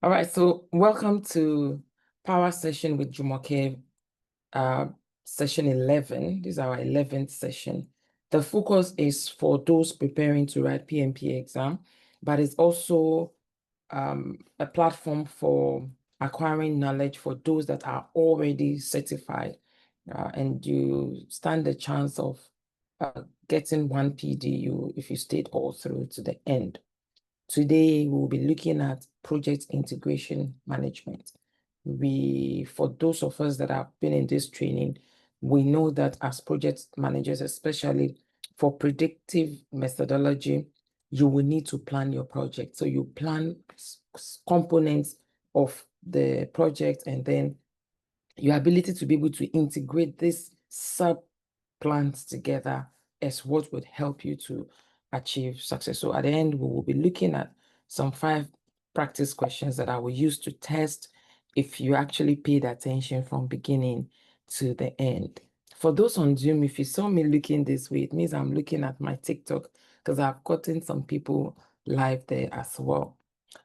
All right, so welcome to Power Session with Jumoke, uh, session 11. This is our 11th session. The focus is for those preparing to write PMP exam, but it's also a platform for acquiring knowledge for those that are already certified, and you stand the chance of getting one PDU if you stayed all through to the end. Today, we'll be looking at project integration management. For those of us that have been in this training, we know that as project managers, especially for predictive methodology, you will need to plan your project. So you plan components of the project, and then your ability to be able to integrate these sub plans together is what would help you to achieve success. So at the end, we will be looking at some 5 practice questions that I will use to test if you actually paid attention from beginning to the end. For those on Zoom, if you saw me looking this way, it means I'm looking at my TikTok because I've gotten some people live there as well.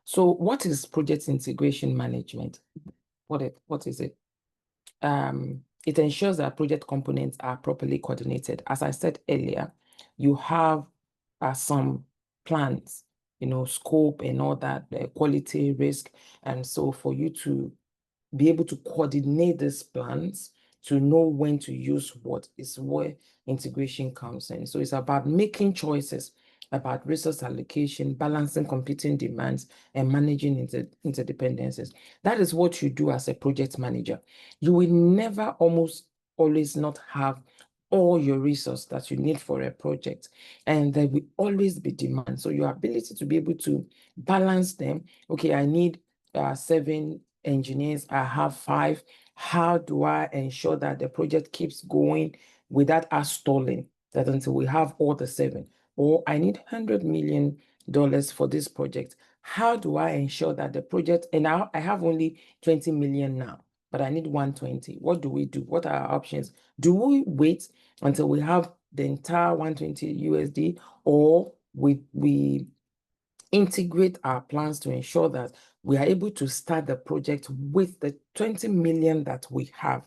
So what is project integration management? What is it? It ensures that project components are properly coordinated. As I said earlier, you have some plans, scope and all that, quality, risk. And so for you to be able to coordinate these plans, to know when to use what is where integration comes in. So it's about making choices about resource allocation, balancing competing demands, and managing interdependencies. That is what you do as a project manager. You will never almost always not have all your resources that you need for a project, and there will always be demand. So your ability to be able to balance them, okay, I need 7 engineers, I have 5. How do I ensure that the project keeps going without us stalling, that until we have all the 7? Or I need $100 million for this project. How do I ensure that the project, and now I have only 20 million now, but I need 120. What do we do? What are our options? Do we wait until we have the entire 120 USD, or we integrate our plans to ensure that we are able to start the project with the 20 million that we have?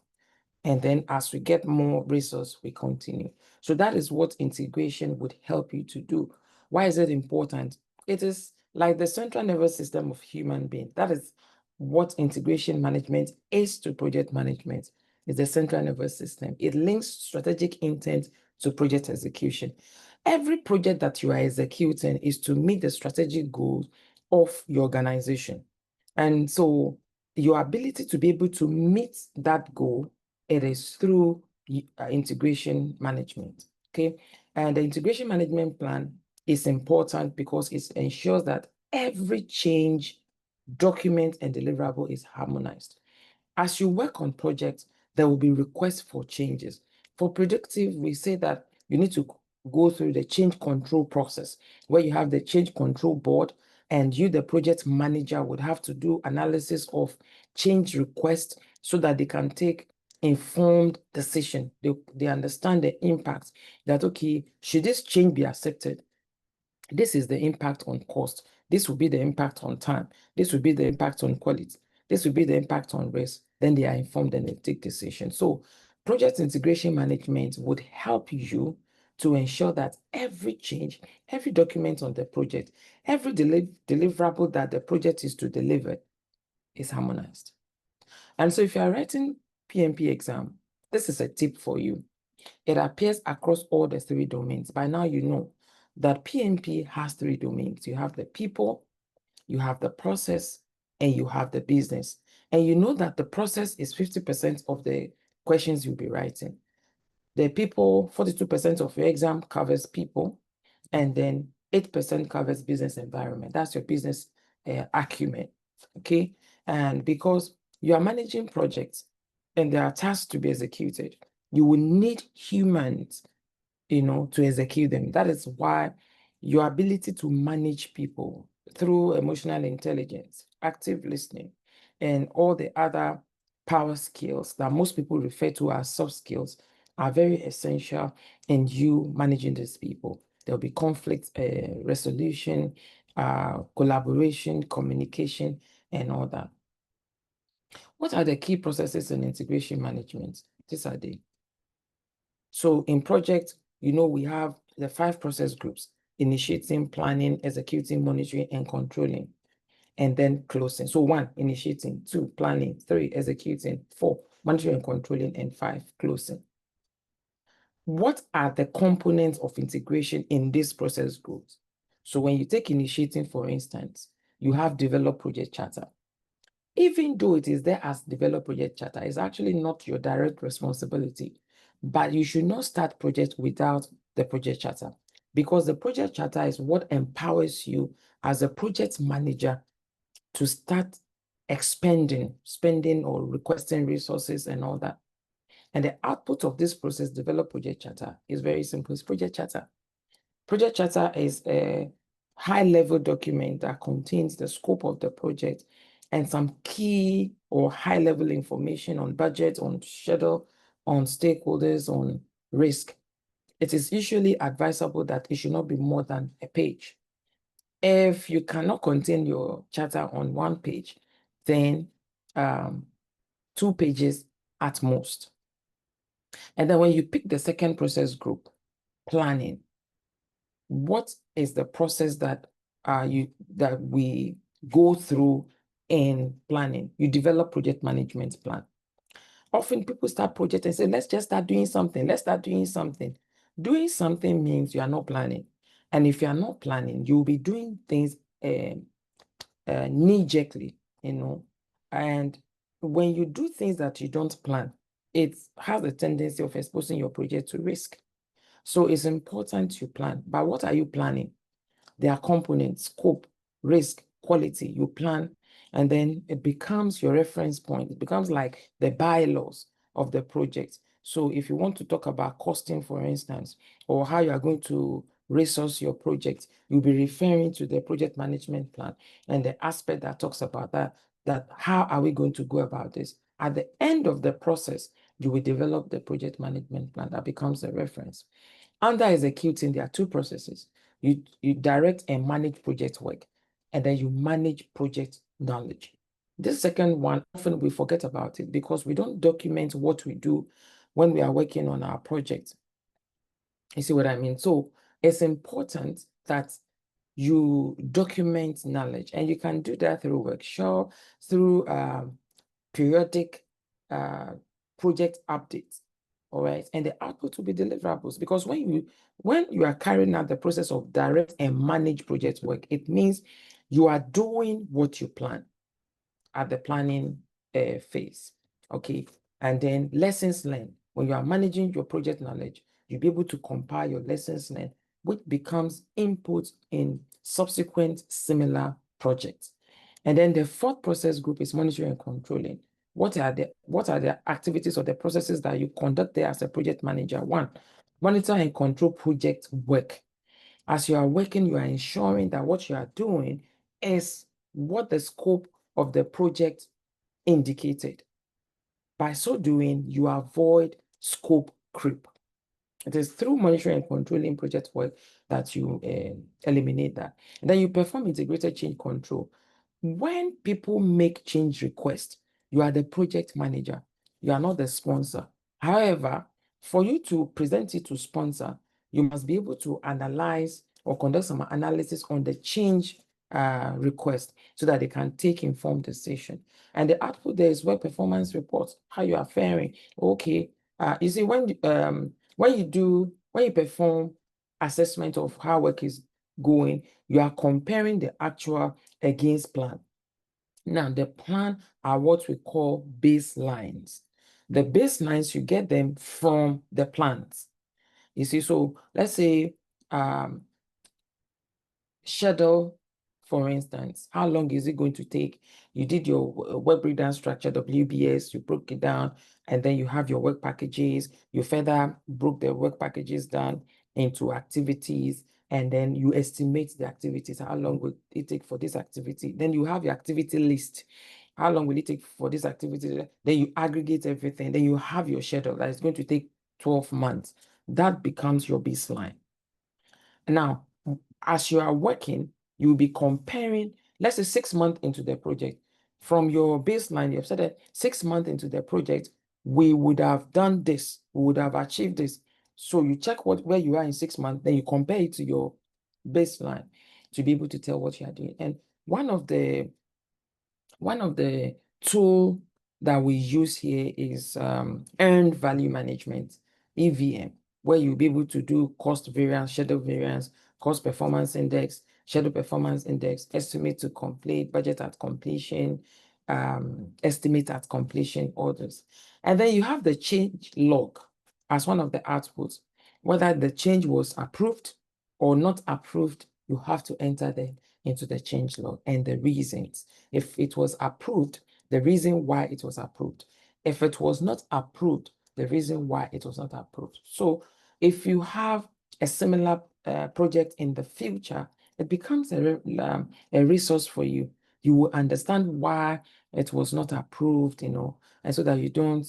And then as we get more resource, we continue. So that is what integration would help you to do. Why is it important? It is like the central nervous system of human being. That is what integration management is to project management. It's the central nervous system. It links strategic intent to project execution. Every project that you are executing is to meet the strategic goals of your organization. And so your ability to be able to meet that goal, it is through integration management, okay? And the integration management plan is important because it ensures that every change, document, and deliverable is harmonized. As you work on projects, there will be requests for changes. For predictive, we say that you need to go through the change control process, where you have the change control board, and you, the project manager, would have to do analysis of change requests so that they can take informed decision. They understand the impact that, okay, should this change be accepted? This is the impact on cost. This will be the impact on time. This will be the impact on quality. This will be the impact on risk. Then they are informed and they take decisions. So project integration management would help you to ensure that every change, every document on the project, every deliverable that the project is to deliver is harmonized. And so if you are writing PMP exam, this is a tip for you. It appears across all the 3 domains. By now, you know that PMP has 3 domains. You have the people, you have the process, and you have the business. And you know that the process is 50% of the questions you'll be writing. The people, 42% of your exam covers people, and then 8% covers business environment. That's your business acumen, okay? And because you are managing projects and there are tasks to be executed, you will need humans, to execute them. That is why your ability to manage people through emotional intelligence, active listening, and all the other power skills that most people refer to as soft skills are very essential in you managing these people. There'll be conflict resolution, collaboration, communication, and all that. What are the key processes in integration management? These are they. So in project, we have the 5 process groups: initiating, planning, executing, monitoring, and controlling, and then closing. So 1, initiating; 2, planning; 3, executing; 4, monitoring and controlling; and 5, closing. What are the components of integration in these process groups? So when you take initiating, for instance, you have develop project charter. Even though it is there as develop project charter, it's actually not your direct responsibility, but you should not start project without the project charter, because the project charter is what empowers you as a project manager to start spending or requesting resources and all that. And the output of this process, develop project charter, is very simple. It's project charter. Project charter is a high-level document that contains the scope of the project and some key or high-level information on budget, on schedule, on stakeholders, on risk. It is usually advisable that it should not be more than a page. If you cannot contain your charter on 1 page, then 2 pages at most. And then when you pick the second process group, planning, what is the process that we go through in planning? You develop project management plan. Often people start project and say, let's just start doing something. Let's start doing something. Doing something means you are not planning. And if you are not planning, you'll be doing things knee-jerkly, And when you do things that you don't plan, it has a tendency of exposing your project to risk. So it's important to plan. But what are you planning? There are components: scope, risk, quality. You plan, and then it becomes your reference point. It becomes like the bylaws of the project. So if you want to talk about costing, for instance, or how you are going to resource your project, you'll be referring to the project management plan and the aspect that talks about that how are we going to go about this? At the end of the process, you will develop the project management plan that becomes the reference. Under executing, there are 2 processes. You direct and manage project work, and then you manage project knowledge. This second one, often we forget about it because we don't document what we do when we are working on our project. You see what I mean? So it's important that you document knowledge, and you can do that through workshop, through periodic project updates. All right. And the output will be deliverables, because when you are carrying out the process of direct and manage project work, it means you are doing what you plan at the planning phase. Okay. And then lessons learned. When you are managing your project knowledge, you'll be able to compile your lessons learned, which becomes input in subsequent similar projects. And then the 4th process group is monitoring and controlling. What are the activities or the processes that you conduct there as a project manager? 1, monitor and control project work. As you are working, you are ensuring that what you are doing is what the scope of the project indicated. By so doing, you avoid scope creep. It is through monitoring and controlling project work that you eliminate that. And then you perform integrated change control. When people make change requests, you are the project manager. You are not the sponsor. However, for you to present it to sponsor, you must be able to analyze or conduct some analysis on the change request so that they can take informed decision. And the output there is work performance reports, how you are faring. Okay, you see, when you perform assessment of how work is going, you are comparing the actual against plan. Now, the plan are what we call baselines. The baselines, you get them from the plans. You see, so let's say schedule, for instance, how long is it going to take? You did your work breakdown structure, WBS, you broke it down, and then you have your work packages. You further broke the work packages down into activities, and then you estimate the activities. How long will it take for this activity? Then you have your activity list. How long will it take for this activity? Then you aggregate everything. Then you have your schedule that is going to take 12 months. That becomes your baseline. Now, as you are working, you'll be comparing, let's say 6 months into the project, from your baseline, you've said that 6 months into the project, we would have done this, we would have achieved this. So you check where you are in 6 months, then you compare it to your baseline to be able to tell what you are doing. And one of the tool that we use here is earned value management, EVM, where you'll be able to do cost variance, schedule variance, cost performance index, schedule performance index, estimate to complete, budget at completion, estimate at completion orders. And then you have the change log as one of the outputs. Whether the change was approved or not approved, you have to enter them into the change log and the reasons. If it was approved, the reason why it was approved. If it was not approved, the reason why it was not approved. So if you have a similar project in the future, it becomes a resource for you. You will understand why it was not approved, and so that you don't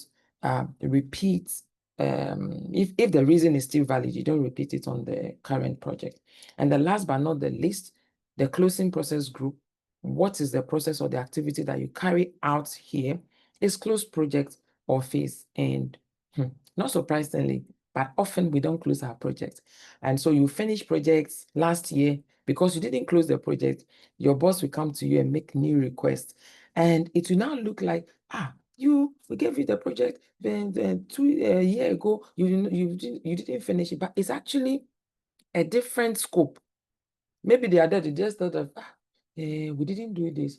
repeat. If the reason is still valid, you don't repeat it on the current project. And the last but not the least, the closing process group. What is the process or the activity that you carry out here is close project or phase. And not surprisingly, but often we don't close our projects. And so you finish projects last year because you didn't close the project, your boss will come to you and make new requests. And it will now look like, we gave you the project, then a year ago, you didn't finish it, but it's actually a different scope. Maybe they are there, they just thought of, we didn't do this.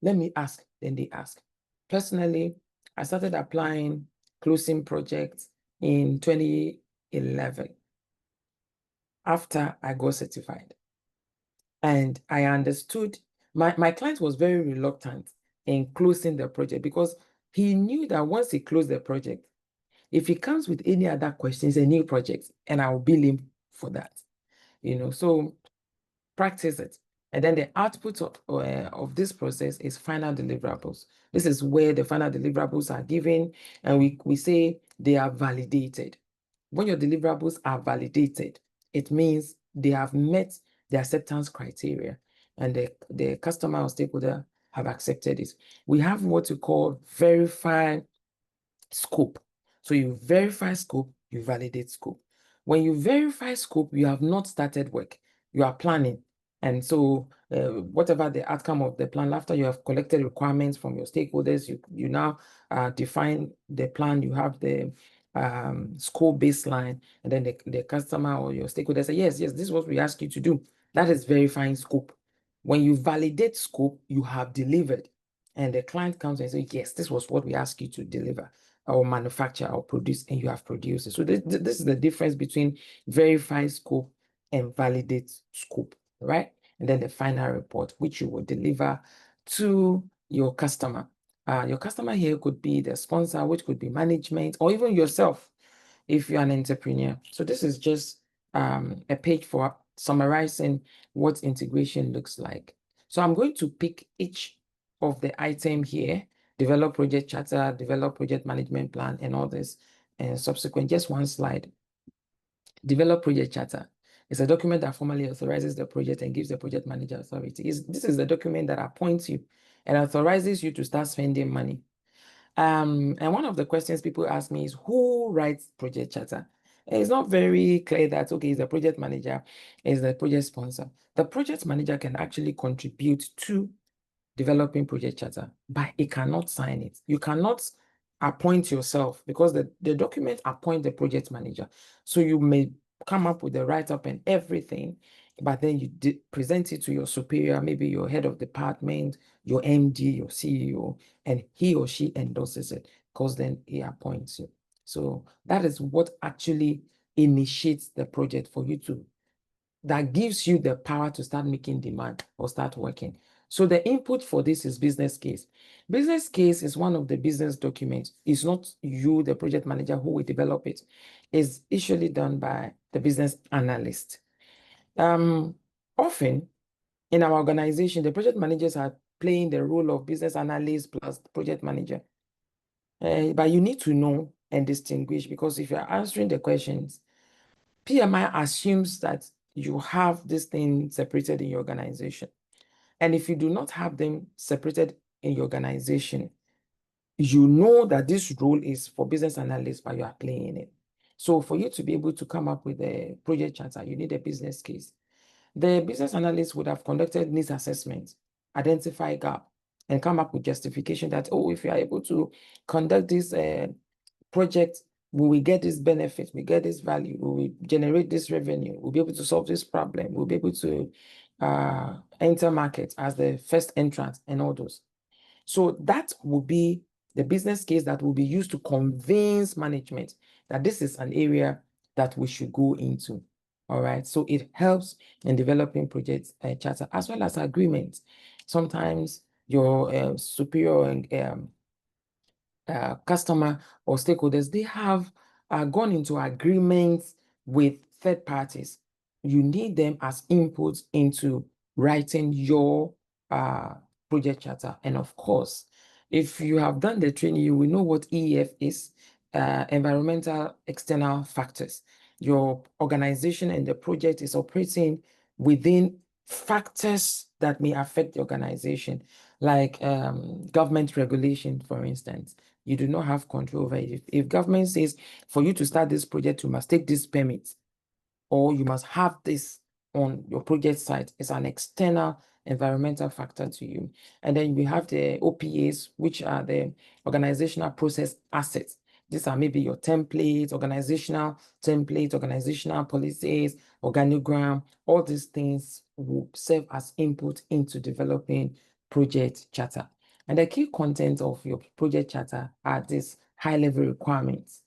Let me ask. Then they ask. Personally, I started applying closing projects in 2011 after I got certified. And I understood, my client was very reluctant in closing the project because he knew that once he closed the project, if he comes with any other questions, a new project, and I will bill him for that. So practice it. And then the output of this process is final deliverables. This is where the final deliverables are given, and we say they are validated. When your deliverables are validated, it means they have met the acceptance criteria, and the customer or stakeholder have accepted it. We have what we call verify scope. So you verify scope, you validate scope. When you verify scope, you have not started work. You are planning. And so whatever the outcome of the plan, after you have collected requirements from your stakeholders, you now define the plan, you have the scope baseline, and then the customer or your stakeholder say, yes, this is what we ask you to do. That is verifying scope. When you validate scope, you have delivered. And the client comes and says, yes, this was what we asked you to deliver or manufacture or produce, and you have produced it. So this is the difference between verify scope and validate scope, right? And then the final report, which you will deliver to your customer. Your customer here could be the sponsor, which could be management, or even yourself if you're an entrepreneur. So this is just a page for summarizing what integration looks like. So I'm going to pick each of the item here, develop project charter, develop project management plan, and all this, and subsequent, just one slide. Develop project charter. It's a document that formally authorizes the project and gives the project manager authority. This is the document that appoints you and authorizes you to start spending money. And one of the questions people ask me is, who writes project charter? And it's not very clear that, okay, is the project manager, is the project sponsor. The project manager can actually contribute to developing project charter, but it cannot sign it. You cannot appoint yourself because the document appoint the project manager. So you may come up with the write-up and everything, but then you present it to your superior, maybe your head of department, your MD, your CEO, and he or she endorses it because then he appoints you. So that is what actually initiates the project for you that gives you the power to start making demand or start working. So the input for this is business case. Business case is one of the business documents. It's not you, the project manager, who will develop it. It's usually done by the business analyst. Often in our organization, the project managers are playing the role of business analyst plus project manager. But you need to know and distinguish, because if you're answering the questions, PMI assumes that you have this thing separated in your organization. And if you do not have them separated in your organization, you know that this role is for business analysts, but you are playing it. So for you to be able to come up with a project charter, you need a business case. The business analyst would have conducted needs assessment, identify gap, and come up with justification that, oh, if you are able to conduct this project, we will get this benefit, we get this value, we will generate this revenue, we'll be able to solve this problem, we'll be able to enter market as the first entrant and all those. So that will be the business case that will be used to convince management that this is an area that we should go into. All right. So it helps in developing project charter as well as agreements. Sometimes your superior and customer or stakeholders, they have gone into agreements with third parties. You need them as inputs into writing your project charter. And of course, if you have done the training, you will know what EEF is, environmental external factors. Your organization and the project is operating within factors that may affect the organization, like government regulation, for instance. You do not have control over it. If government says for you to start this project, you must take this permit, or you must have this on your project site, it's an external environmental factor to you. And then we have the OPAs, which are the organizational process assets. These are maybe your templates, organizational policies, organogram. All these things will serve as input into developing project charter. And the key content of your project charter are these high-level requirements: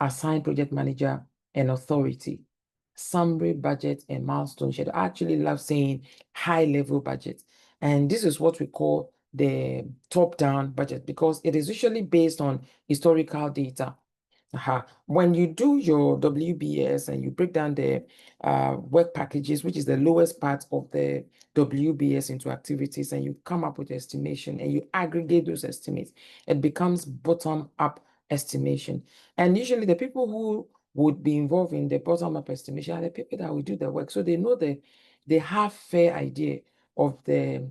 assigned project manager and authority, summary budget, and milestone schedule. I actually love saying high-level budget. And this is what we call the top-down budget, because it is usually based on historical data. When you do your WBS and you break down the work packages, which is the lowest part of the WBS, into activities, and you come up with estimation and you aggregate those estimates, it becomes bottom-up estimation. And usually the people who would be involved in the bottom-up estimation are the people that will do the work. So they know they have fair idea of the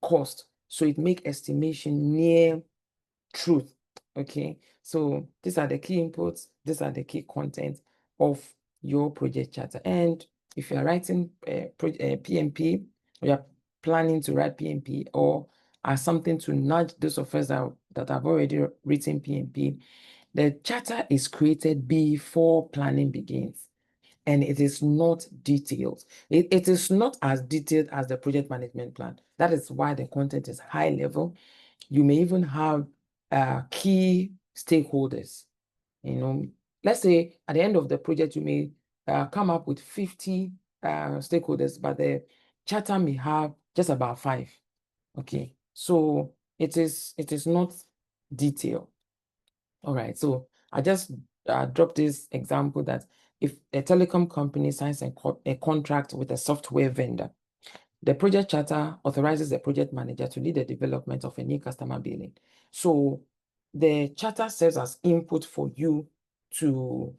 cost. So it makes estimation near truth. Okay, so these are the key inputs, these are the key content of your project charter. And if you are writing PMP, or you are planning to write PMP, or as something to nudge those of us that have already written PMP, the charter is created before planning begins, and it is not detailed. It is not as detailed as the project management plan. That is why the content is high level. You may even have key stakeholders. Let's say at the end of the project, you may come up with 50 stakeholders, but the charter may have just about 5. Okay, so it is not detailed. All right, so I just dropped this example that if a telecom company signs a contract with a software vendor, the project charter authorizes the project manager to lead the development of a new customer billing. So the charter serves as input for you to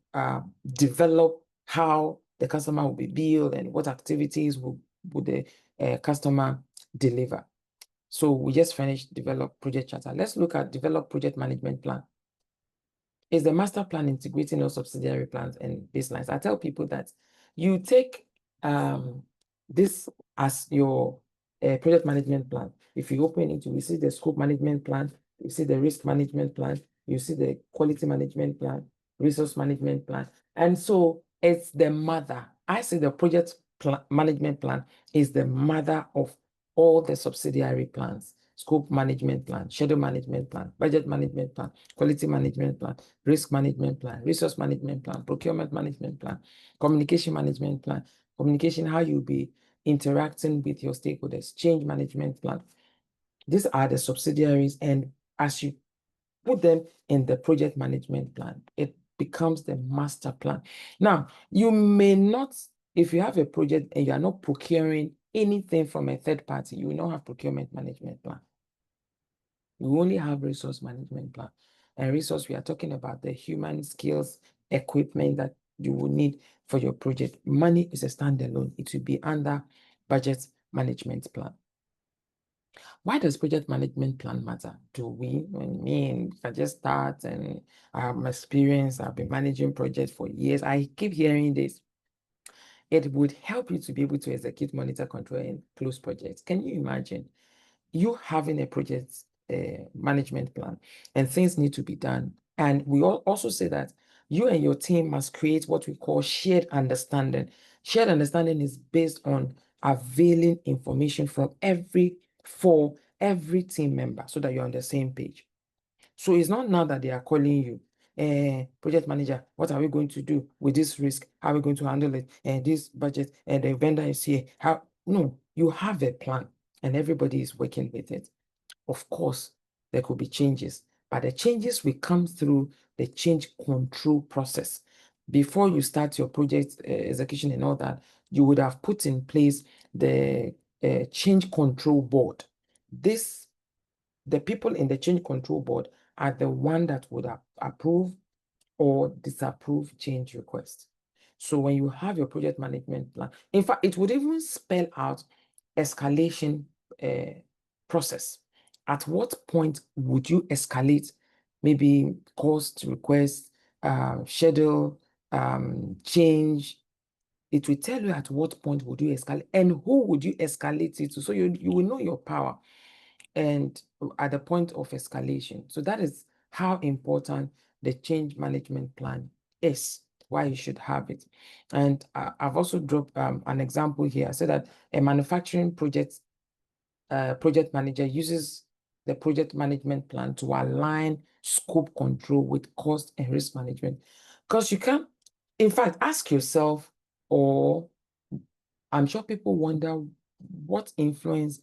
develop how the customer will be billed and what activities would the customer deliver. So we just finished develop project charter. Let's look at develop project management plan. Is the master plan integrating all subsidiary plans and baselines? I tell people that you take this as your project management plan. If you open it, you see the scope management plan, you see the risk management plan, you see the quality management plan, resource management plan. And so it's the mother. I say the project management plan is the mother of all the subsidiary plans: scope management plan, schedule management plan, budget management plan, quality management plan, risk management plan, resource management plan, procurement management plan, communication management plan, communication, how you'll be interacting with your stakeholders, change management plan. These are the subsidiaries, and as you put them in the project management plan, it becomes the master plan. Now, you may not, if you have a project and you are not procuring anything from a third party, you will not have procurement management plan. You only have resource management plan. And resource, we are talking about the human skills, equipment that you will need for your project. Money is a standalone. It will be under budget management plan. Why does project management plan matter? If I just start and I have my experience, I've been managing projects for years, I keep hearing this. It would help you to be able to execute, monitor, control, and close projects. Can you imagine you having a project management plan and things need to be done? And we also say that you and your team must create what we call shared understanding. Shared understanding is based on availing information from every team member so that you're on the same page. So it's not now that they are calling you, project manager, what are we going to do with this risk? How are we going to handle it? And this budget, and the vendor is here. No, you have a plan and everybody is working with it. Of course, there could be changes, but the changes will come through the change control process. Before you start your project execution and all that, you would have put in place the change control board. The people in the change control board are the one that would approve or disapprove change requests. So when you have your project management plan, in fact, it would even spell out escalation process. At what point would you escalate maybe cost, request, schedule, change? It will tell you at what point would you escalate and who would you escalate it to. So you will know your power and at the point of escalation. So that is how important the change management plan is, why you should have it. And I've also dropped an example here. I said that a manufacturing project manager uses the project management plan to align scope control with cost and risk management. Because you can, in fact, ask yourself, or I'm sure people wonder what influence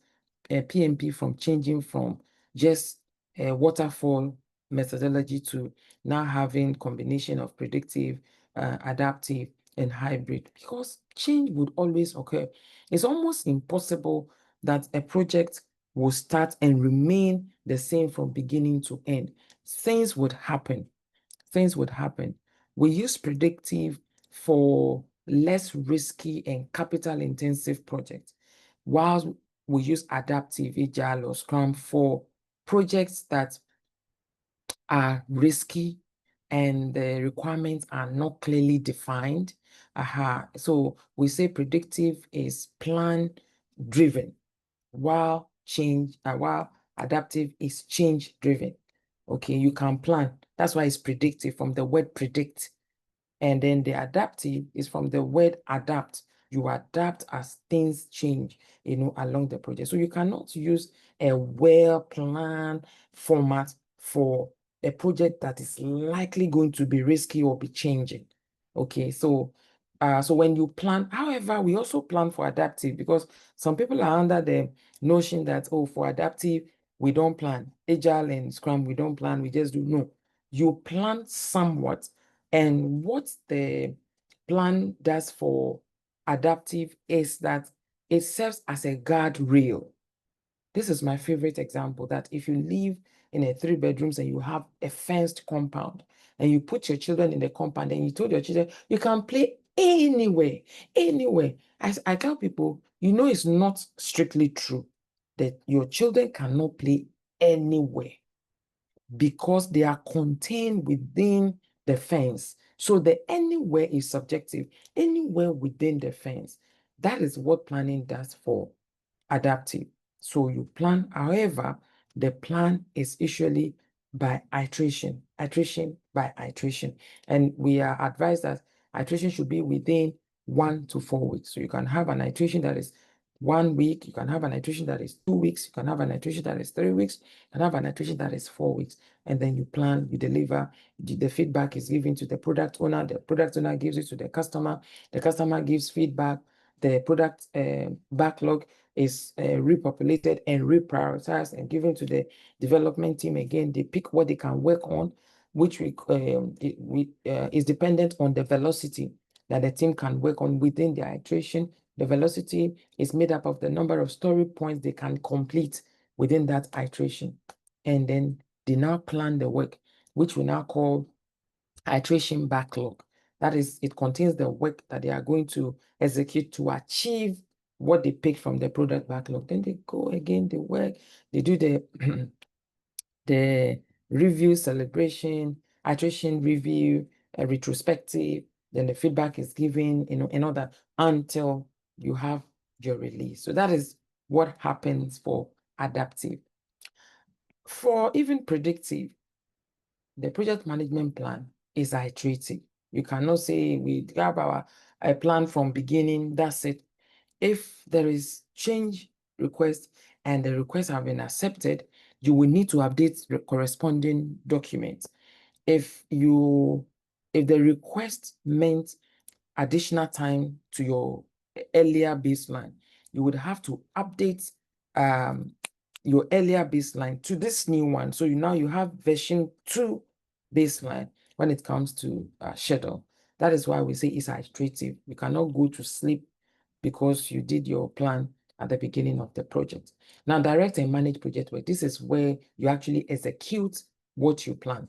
PMP from changing from just a waterfall methodology to now having combination of predictive, adaptive, and hybrid, because change would always occur. It's almost impossible that a project will start and remain the same from beginning to end. Things would happen. Things would happen. We use predictive for less risky and capital intensive projects, while we use adaptive, agile, or Scrum for projects that are risky and the requirements are not clearly defined. So we say predictive is plan driven, while adaptive is change driven. Okay, you can plan. That's why it's predictive, from the word predict. And then the adaptive is from the word adapt. You adapt as things change, along the project. So you cannot use a well-planned format for a project that is likely going to be risky or be changing. Okay, so when you plan, however, we also plan for adaptive, because some people are under the notion that, oh, for adaptive, we don't plan. Agile and Scrum, we don't plan, we just do. No, you plan somewhat. And what the plan does for adaptive is that it serves as a guardrail. This is my favorite example, that if you live in a 3 bedrooms and you have a fenced compound and you put your children in the compound and you told your children, you can play anywhere, anywhere. As I tell people, it's not strictly true that your children cannot play anywhere, because they are contained within the fence. So the anywhere is subjective, anywhere within the fence. That is what planning does for adaptive. So you plan, however, the plan is usually by iteration by iteration. And we are advised that iteration should be within 1 to 4 weeks. So you can have an iteration that is 1 week, you can have an iteration that is 2 weeks, you can have an iteration that is 3 weeks, you can have an iteration that is 4 weeks. And then you plan, you deliver, the feedback is given to the product owner gives it to the customer gives feedback, the product backlog is repopulated and reprioritized and given to the development team. Again, they pick what they can work on, which is dependent on the velocity that the team can work on within their iteration. The velocity is made up of the number of story points they can complete within that iteration. And then they now plan the work, which we now call iteration backlog. That is, it contains the work that they are going to execute to achieve what they pick from the product backlog. Then they go again, they work, they do the the review, celebration, iteration review, a retrospective, then the feedback is given, in order until you have your release. So that is what happens for adaptive. For even predictive, the project management plan is iterative. You cannot say we have a plan from beginning, that's it. If there is change request and the requests have been accepted, you will need to update the corresponding documents. If the request meant additional time to your earlier baseline, you would have to update your earlier baseline to this new one. So now you have version 2 baseline when it comes to schedule. That is why we say it's iterative. You cannot go to sleep because you did your plan at the beginning of the project. Now, direct and manage project work. This is where you actually execute what you plan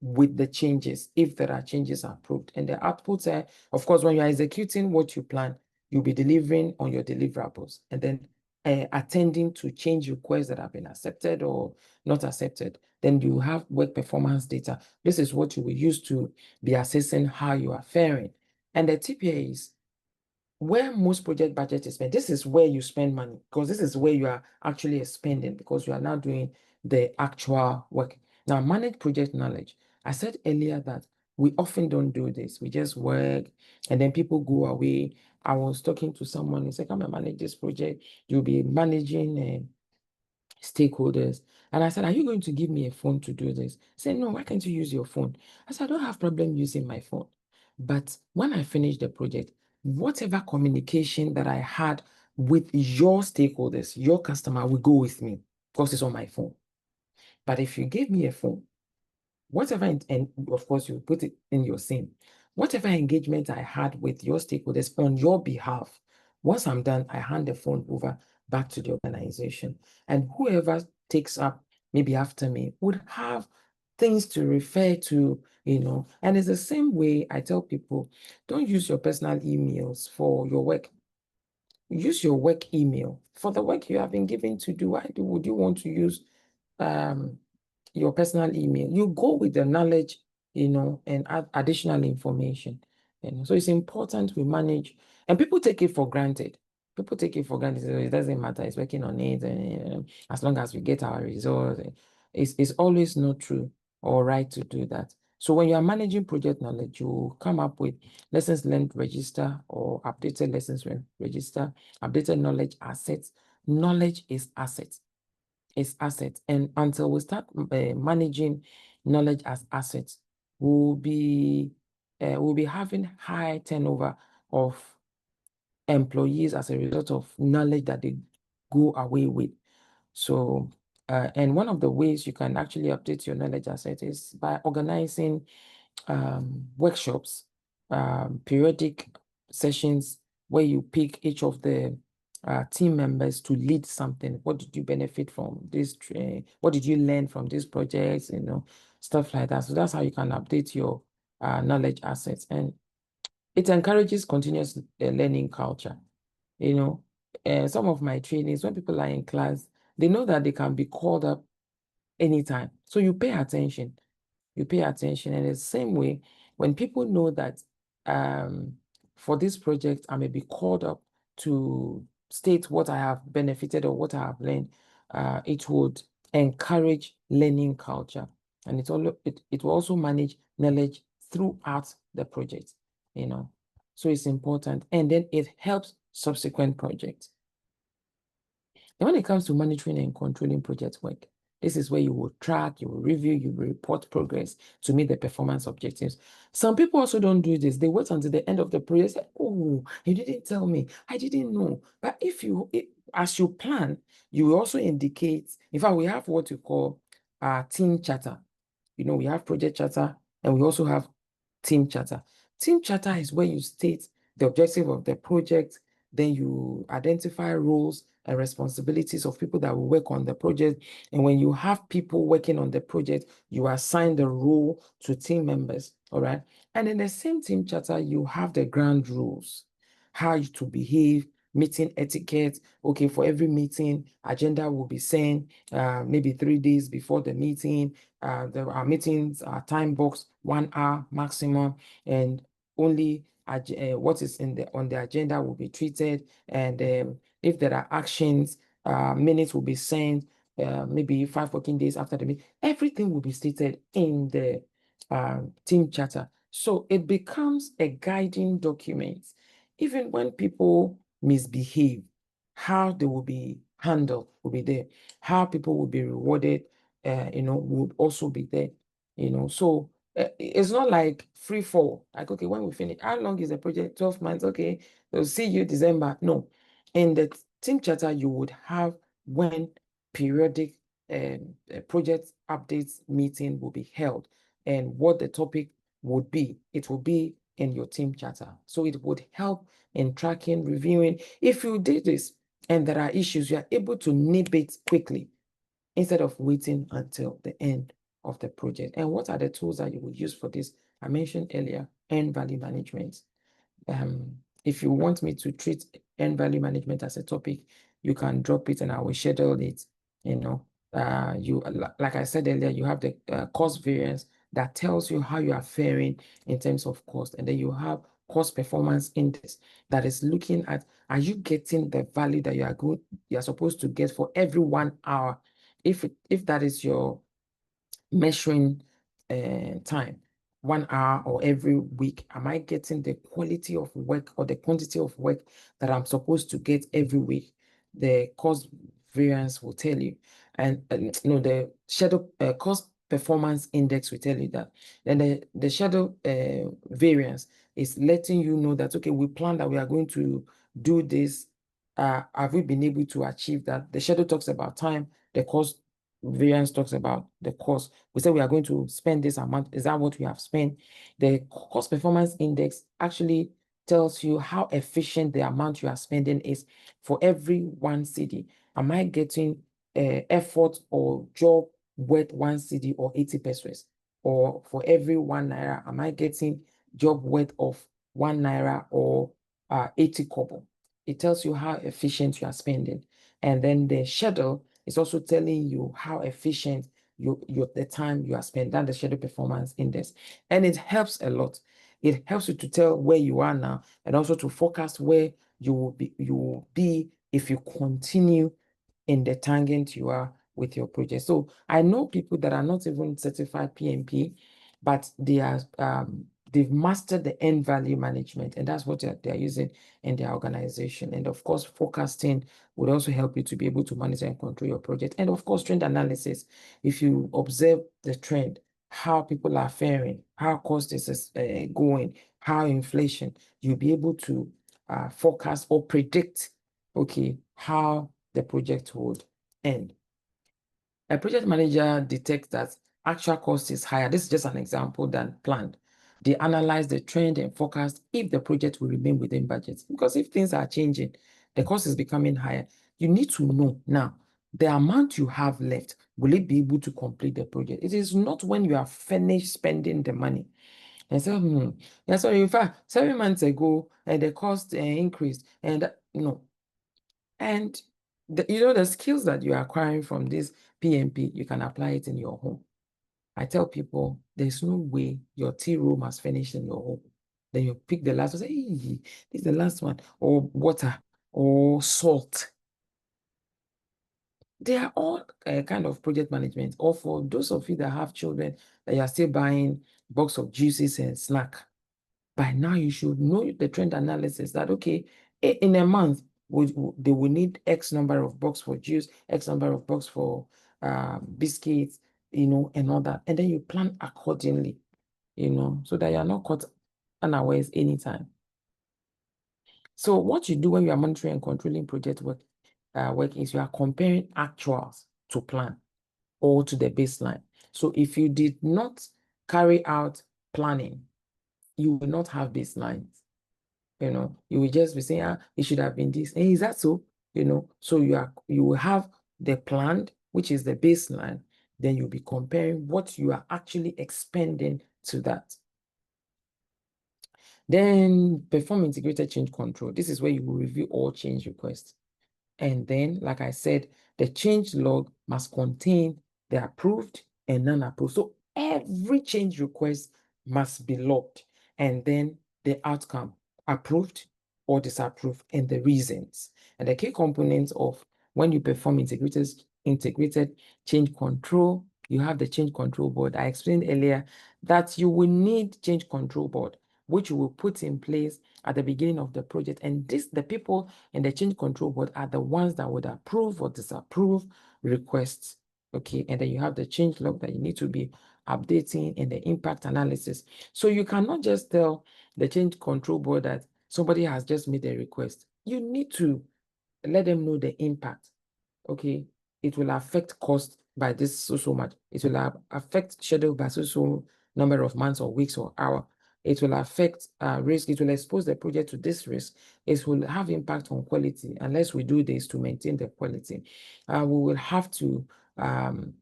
with the changes, if there are changes approved. And the outputs are, of course, when you're executing what you plan, you'll be delivering on your deliverables and then attending to change requests that have been accepted or not accepted. Then you have work performance data. This is what you will use to be assessing how you are faring. And the tip here is where most project budget is spent. This is where you spend money, because this is where you are actually spending, because you are now doing the actual work. Now, manage project knowledge. I said earlier that we often don't do this. We just work and then people go away. I was talking to someone, he said, come and manage this project. You'll be managing stakeholders. And I said, are you going to give me a phone to do this? He said, no, why can't you use your phone? I said, I don't have problem using my phone. But when I finish the project, whatever communication that I had with your stakeholders, your customer will go with me because it's on my phone. But if you give me a phone, whatever, and of course you put it in your SIM, whatever engagement I had with your stakeholders on your behalf, once I'm done, I hand the phone over back to the organization. And whoever takes up maybe after me would have things to refer to, and it's the same way I tell people, don't use your personal emails for your work. Use your work email for the work you have been given to do. Why would you want to use your personal email? You go with the knowledge, and add additional information. So it's important we manage, and people take it for granted. People take it for granted. So it doesn't matter. It's working on it, and as long as we get our results, it's always not true or right to do that. So when you are managing project knowledge, you come up with lessons learned register or updated lessons learned register, updated knowledge assets. Knowledge is assets. Is assets. And until we start managing knowledge as assets, we'll be having high turnover of employees as a result of knowledge that they go away with. So, and one of the ways you can actually update your knowledge asset is by organizing workshops, periodic sessions where you pick each of the team members to lead something. What did you benefit from this? What did you learn from these projects? Stuff like that. So that's how you can update your knowledge assets, and it encourages continuous learning culture. Some of my trainings, when people are in class, they know that they can be called up anytime. So you pay attention. You pay attention. And the same way, when people know that for this project, I may be called up to state what I have benefited or what I have learned, it would encourage learning culture. And it will also manage knowledge throughout the project, So it's important. And then it helps subsequent projects. And when it comes to monitoring and controlling project work, this is where you will track, you will review, you will report progress to meet the performance objectives. Some people also don't do this. They wait until the end of the project, say, oh, you didn't tell me, I didn't know. But as you plan, you will also indicate, in fact, we have what we call team charter. We have project charter and we also have team charter. Team charter is where you state the objective of the project, then you identify roles and responsibilities of people that will work on the project. And when you have people working on the project, you assign the role to team members, all right? And in the same team charter, you have the ground rules, how you to behave meeting etiquette. Okay, for every meeting, agenda will be sent maybe 3 days before the meeting. Our meetings are time boxed 1 hour maximum, and only what is on the agenda will be treated. And if there are actions, minutes will be sent maybe 5 working days after the meeting. Everything will be stated in the team charter. So it becomes a guiding document. Even when people misbehave, how they will be handled will be there. How people will be rewarded, would also be there. So it's not like free fall. Like, okay, when we finish, how long is the project? 12 months. Okay, we'll see you December. No. In the team charter, you would have when periodic project updates meeting will be held and what the topic would be. It will be in your team charter. So it would help in tracking, reviewing. If you did this and there are issues, you are able to nip it quickly instead of waiting until the end of the project. And what are the tools that you would use for this? I mentioned earlier, earned value management. If you want me to treat earned value management as a topic, you can drop it and I will schedule it. Like I said earlier, you have the cost variance that tells you how you are faring in terms of cost, and then you have cost performance index that is looking at, are you getting the value that you're supposed to get for every 1 hour? If that is your measuring time, 1 hour or every week, am I getting the quality of work or the quantity of work that I'm supposed to get every week? The cost variance will tell you, and no, the schedule cost performance index will tell you that. Then the schedule variance is letting you know that, okay, we plan that we are going to do this. Have we been able to achieve that? The schedule talks about time, the cost variance talks about the cost. We said we are going to spend this amount. Is that what we have spent? The cost performance index actually tells you how efficient the amount you are spending is for every 1 cedi. Am I getting effort or job worth 1 cedi or 80 pesos? Or for every 1 naira, am I getting job worth of 1 naira or 80 kobo? It tells you how efficient you are spending. And then the schedule is also telling you how efficient the time you are spending. That's the schedule performance index. And it helps a lot. It helps you to tell where you are now and also to forecast where you will be if you continue in the tangent you are with your project. So I know people that are not even certified PMP, but they've mastered the end value management, and that's what they're using in their organization. And of course, forecasting would also help you to be able to monitor and control your project. And of course, trend analysis. If you observe the trend, how people are faring, how cost is going, how inflation, you'll be able to forecast or predict, okay, how the project would end. A project manager detects that actual cost is higher. This is just an example than planned. They analyze the trend and forecast if the project will remain within budget. Because if things are changing, the cost is becoming higher. You need to know now the amount you have left. Will it be able to complete the project? It is not when you are finished spending the money. And so, yeah, so in fact, 7 months ago, the cost increased, and no, and the skills that you're acquiring from this PMP, you can apply it in your home. I tell people there's no way your tea room has finished in your home. Then you pick the last one, say, hey, this is the last one, or water, or salt. They are all kind of project management. Or for those of you that have children that you are still buying box of juices and snack. By now, you should know the trend analysis that, okay, in a month, they will need X number of box for juice, X number of box for biscuits, and all that. And then you plan accordingly, so that you're not caught unawares anytime. So what you do when you are monitoring and controlling project work is you are comparing actuals to plan or to the baseline. So if you did not carry out planning, you will not have baselines. You will just be saying, it should have been this. Hey, is that so? So you will have the planned, which is the baseline. Then you'll be comparing what you are actually expending to that. Then perform integrated change control. This is where you will review all change requests. And then, like I said, the change log must contain the approved and non-approved. So every change request must be logged. And then the outcome, approved or disapproved, and the reasons. And the key components of when you perform integrated change control, you have the change control board. I explained earlier that you will need change control board, which you will put in place at the beginning of the project. And the people in the change control board are the ones that would approve or disapprove requests. Okay, and then you have the change log that you need to be updating and the impact analysis. So you cannot just tell the change control board that somebody has just made a request. You need to let them know the impact. Okay, it will affect cost by this so much. It will affect schedule by so number of months or weeks or hour. It will affect risk. It will expose the project to this risk. It will have impact on quality unless we do this to maintain the quality. We will have to,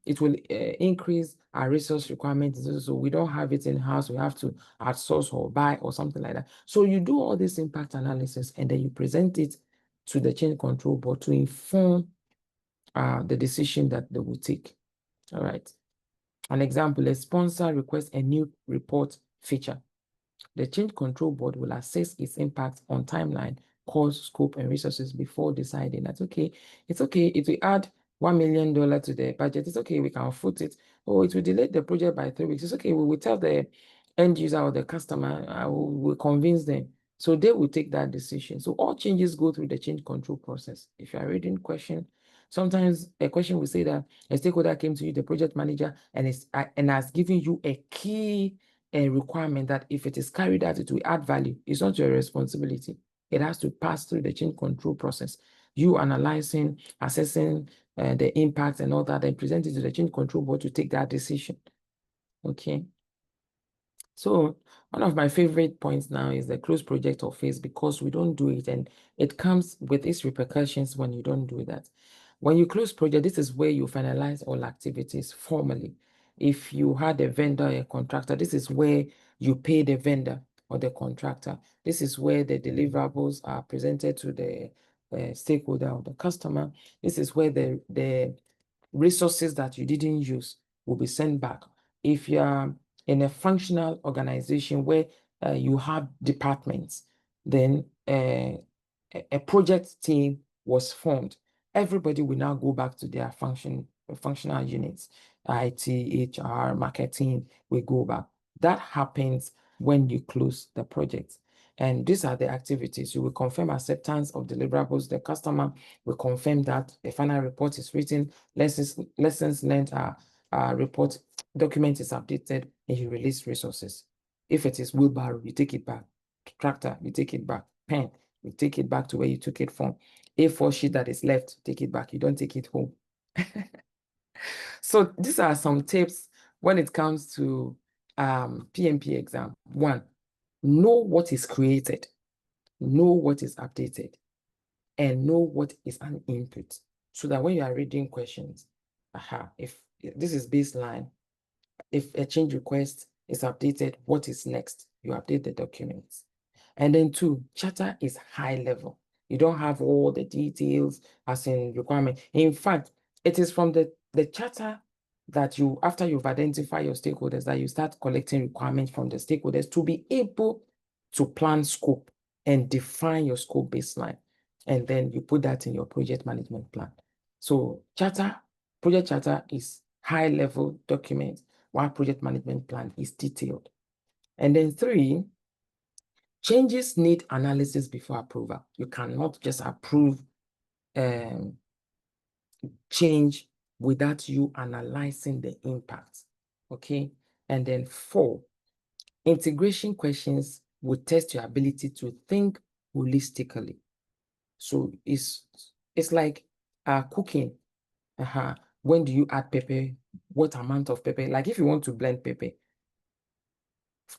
it will increase our resource requirements. So we don't have it in-house. We have to outsource or buy or something like that. So you do all this impact analysis and then you present it to the change control board to inform the decision that they will take. All right. An example, a sponsor requests a new report feature. The change control board will assess its impact on timeline, cost, scope, and resources before deciding that, okay, it's okay, it will add $1 million to the budget. It's okay, we can foot it. Or it will delay the project by 3 weeks. It's okay, we will tell the end user or the customer, we will convince them. So they will take that decision. So all changes go through the change control process. If you are reading question, sometimes a question will say that a stakeholder came to you, the project manager, and has given you a key requirement that if it is carried out, it will add value. It's not your responsibility. It has to pass through the change control process. You analyzing, assessing the impact and all that, and present it to the change control board to take that decision. Okay. So one of my favorite points now is the close project or phase, because we don't do it and it comes with its repercussions when you don't do that. When you close project, this is where you finalize all activities formally. If you had a vendor, a contractor, this is where you pay the vendor or the contractor. This is where the deliverables are presented to the stakeholder or the customer. This is where the resources that you didn't use will be sent back. If you are in a functional organization where you have departments, then a project team was formed. Everybody will now go back to their functional units. IT, HR, marketing will go back. That happens when you close the project. And these are the activities. You will confirm acceptance of deliverables. The customer will confirm that a final report is written, lessons learned report document is updated, and you release resources. If it is wheelbarrow, you take it back. Tractor, you take it back. Pen, you take it back to where you took it from. A4 sheet that is left, take it back. You don't take it home. So these are some tips when it comes to PMP exam. 1, know what is created, know what is updated, and know what is an input, so that when you are reading questions, if this is baseline, if a change request is updated, what is next? You update the documents. And then 2, charter is high level. You don't have all the details as in requirement. In fact, it is from the charter that you, after you've identified your stakeholders, that you start collecting requirements from the stakeholders to be able to plan scope and define your scope baseline. And then you put that in your project management plan. So project charter is high level document, while project management plan is detailed. And then 3, changes need analysis before approval. You cannot just approve change without you analyzing the impact. Okay. And then 4, integration questions will test your ability to think holistically. So it's like cooking. When do you add pepper? What amount of pepper? Like if you want to blend pepper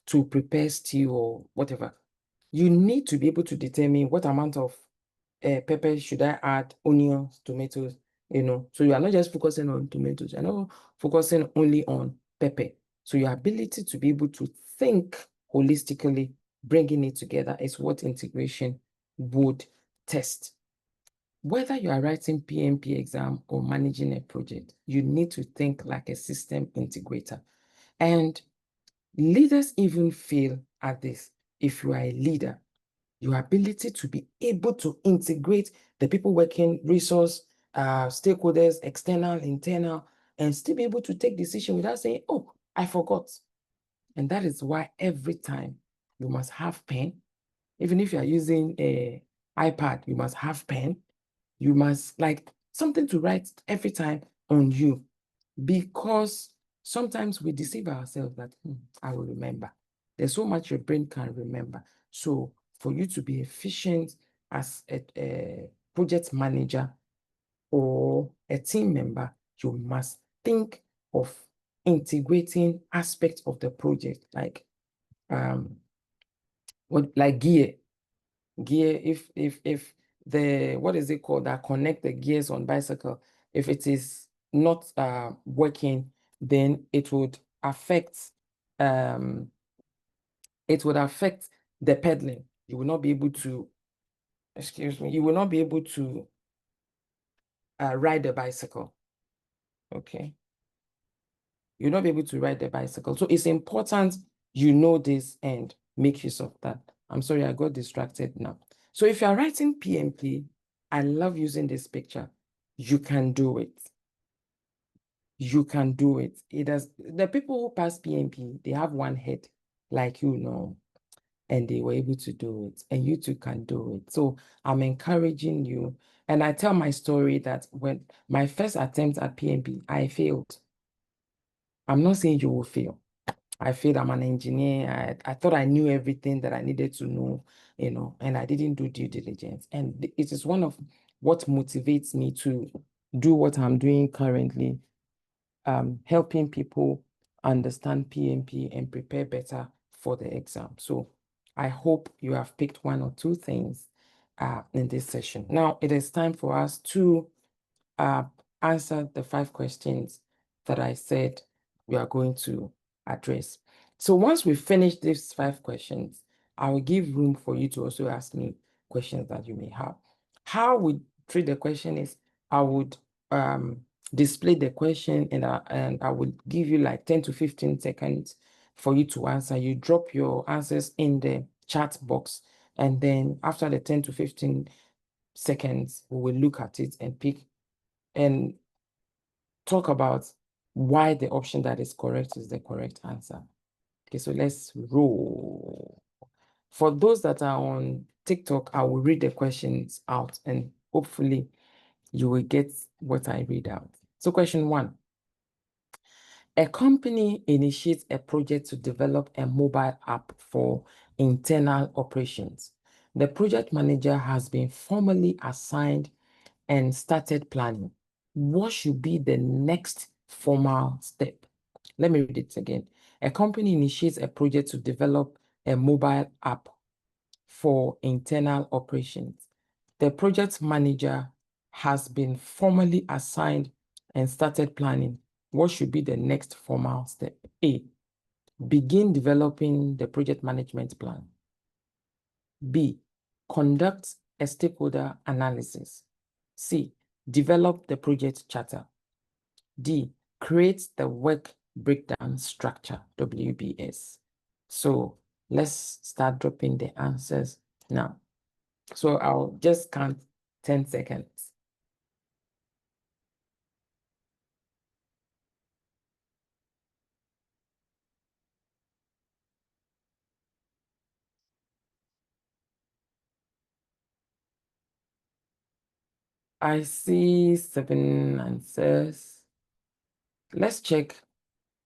to prepare stew or whatever, you need to be able to determine what amount of pepper should I add, onions, tomatoes, So you are not just focusing on tomatoes, you're not focusing only on pepper. So your ability to be able to think holistically bringing it together is what integration would test. Whether you are writing PMP exam or managing a project, you need to think like a system integrator. And leaders even fail at this. If you are a leader, your ability to be able to integrate the people working, resource, stakeholders, external, internal, and still be able to take decision without saying, oh, I forgot. And that is why every time you must have pen. Even if you are using a iPad, you must have pen. You must like something to write every time on you, because sometimes we deceive ourselves that I will remember. There's so much your brain can remember. So for you to be efficient as a project manager or a team member, you must think of integrating aspects of the project, like gear. If the, what is it called, that connect the gears on bicycle, if it is not working, then it would affect the pedaling. You will not be able to, excuse me, you will not be able to ride the bicycle. Okay, you'll not be able to ride the bicycle. So it's important you know this and make use of that. I'm sorry, I got distracted now. So if you're writing PMP, I love using this picture. You can do it. You can do it. It does. The people who pass PMP, they have one head, like you know, and they were able to do it, and you too can do it. So I'm encouraging you. And I tell my story that when my first attempt at PMP, I failed. I'm not saying you will fail. I failed. I'm an engineer. I thought I knew everything that I needed to know, you know, and I didn't do due diligence. And it is one of what motivates me to do what I'm doing currently, helping people understand PMP and prepare better for the exam. So I hope you have picked one or two things in this session. Now it is time for us to answer the 5 questions that I said we are going to address. So once we finish these 5 questions, I will give room for you to also ask me questions that you may have. How we treat the question is, I would display the question and I would give you like 10 to 15 seconds for you to answer. You drop your answers in the chat box, and then after the 10 to 15 seconds, we will look at it and pick and talk about why the option that is correct is the correct answer. Okay, so let's roll. For those that are on TikTok, I will read the questions out and hopefully you will get what I read out. So question 1. A company initiates a project to develop a mobile app for internal operations. The project manager has been formally assigned and started planning. What should be the next formal step? Let me read it again. A company initiates a project to develop a mobile app for internal operations. The project manager has been formally assigned and started planning. What should be the next formal step? A, begin developing the project management plan. B, conduct a stakeholder analysis. C, develop the project charter. D, create the work breakdown structure, WBS. So let's start dropping the answers now. So I'll just count 10 seconds. I see 7 answers. Let's check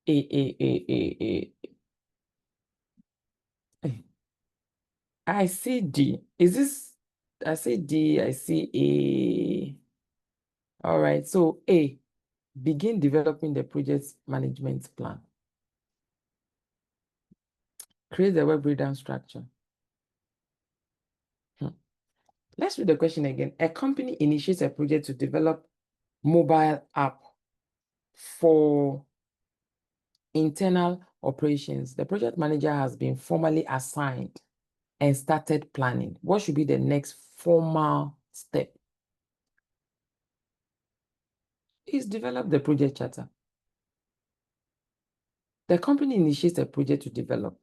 A. I see D. Is this, I see D, I see A. All right, so A, begin developing the project management plan. Create the web breakdown structure. Let's read the question again. A company initiates a project to develop mobile app for internal operations. The project manager has been formally assigned. and started planning, what should be the next formal step? Is develop the project charter. The company initiates a project to develop.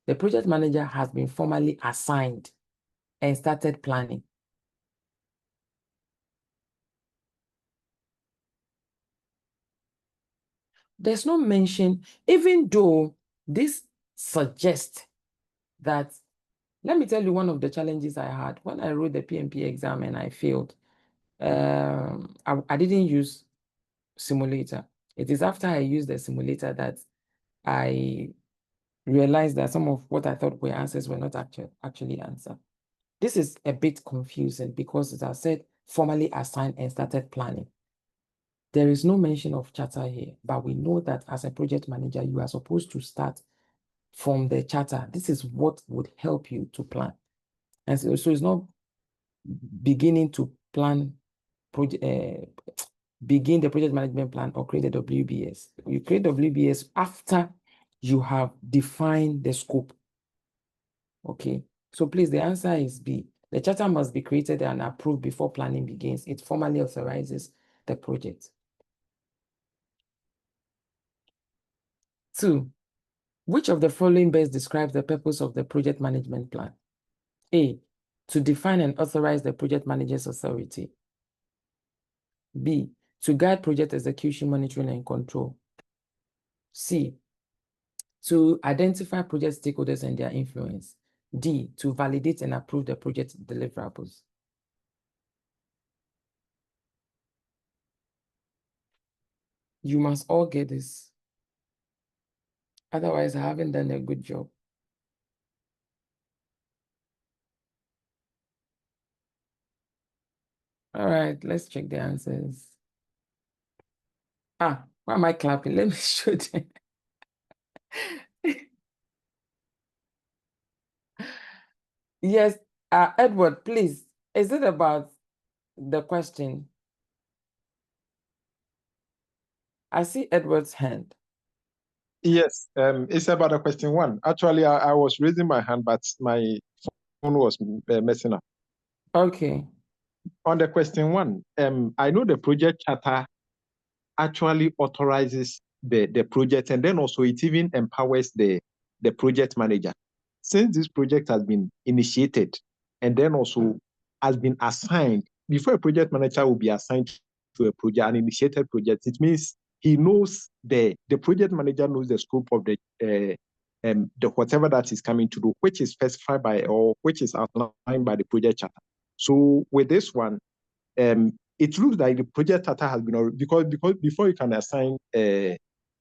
The project manager has been formally assigned and started planning. There's no mention, even though this suggests that, let me tell you one of the challenges I had when I wrote the PMP exam and I failed. I didn't use simulator. It is after I used the simulator that I realized that some of what I thought were answers were not actually answered. This is a bit confusing because, as I said, formally assigned and started planning. There is no mention of charter here, but we know that as a project manager, you are supposed to start from the charter. This is what would help you to plan. And so it's not beginning to plan begin the project management plan or create a WBS. You create WBS after you have defined the scope. Okay, so please, the answer is B. The charter must be created and approved before planning begins. It formally authorizes the project. 2, which of the following best describes the purpose of the project management plan? A, to define and authorize the project manager's authority. B, to guide project execution, monitoring, and control. C, to identify project stakeholders and their influence. D, to validate and approve the project deliverables. You must all get this. Otherwise, I haven't done a good job. All right, let's check the answers. Why am I clapping? Let me show them. Yes, Edward, please. Is it about the question? I see Edward's hand. Yes, it's about the question 1. Actually, I was raising my hand, but my phone was messing up. Okay. On the question 1, I know the project charter actually authorizes the project, and then also it even empowers the project manager. Since this project has been initiated and then also has been assigned, before a project manager will be assigned to a project, an initiated project, it means he knows the project manager knows the scope of the whatever that is coming to do, which is specified by or which is outlined by the project charter. So with this one, it looks like the project charter has been because before you can assign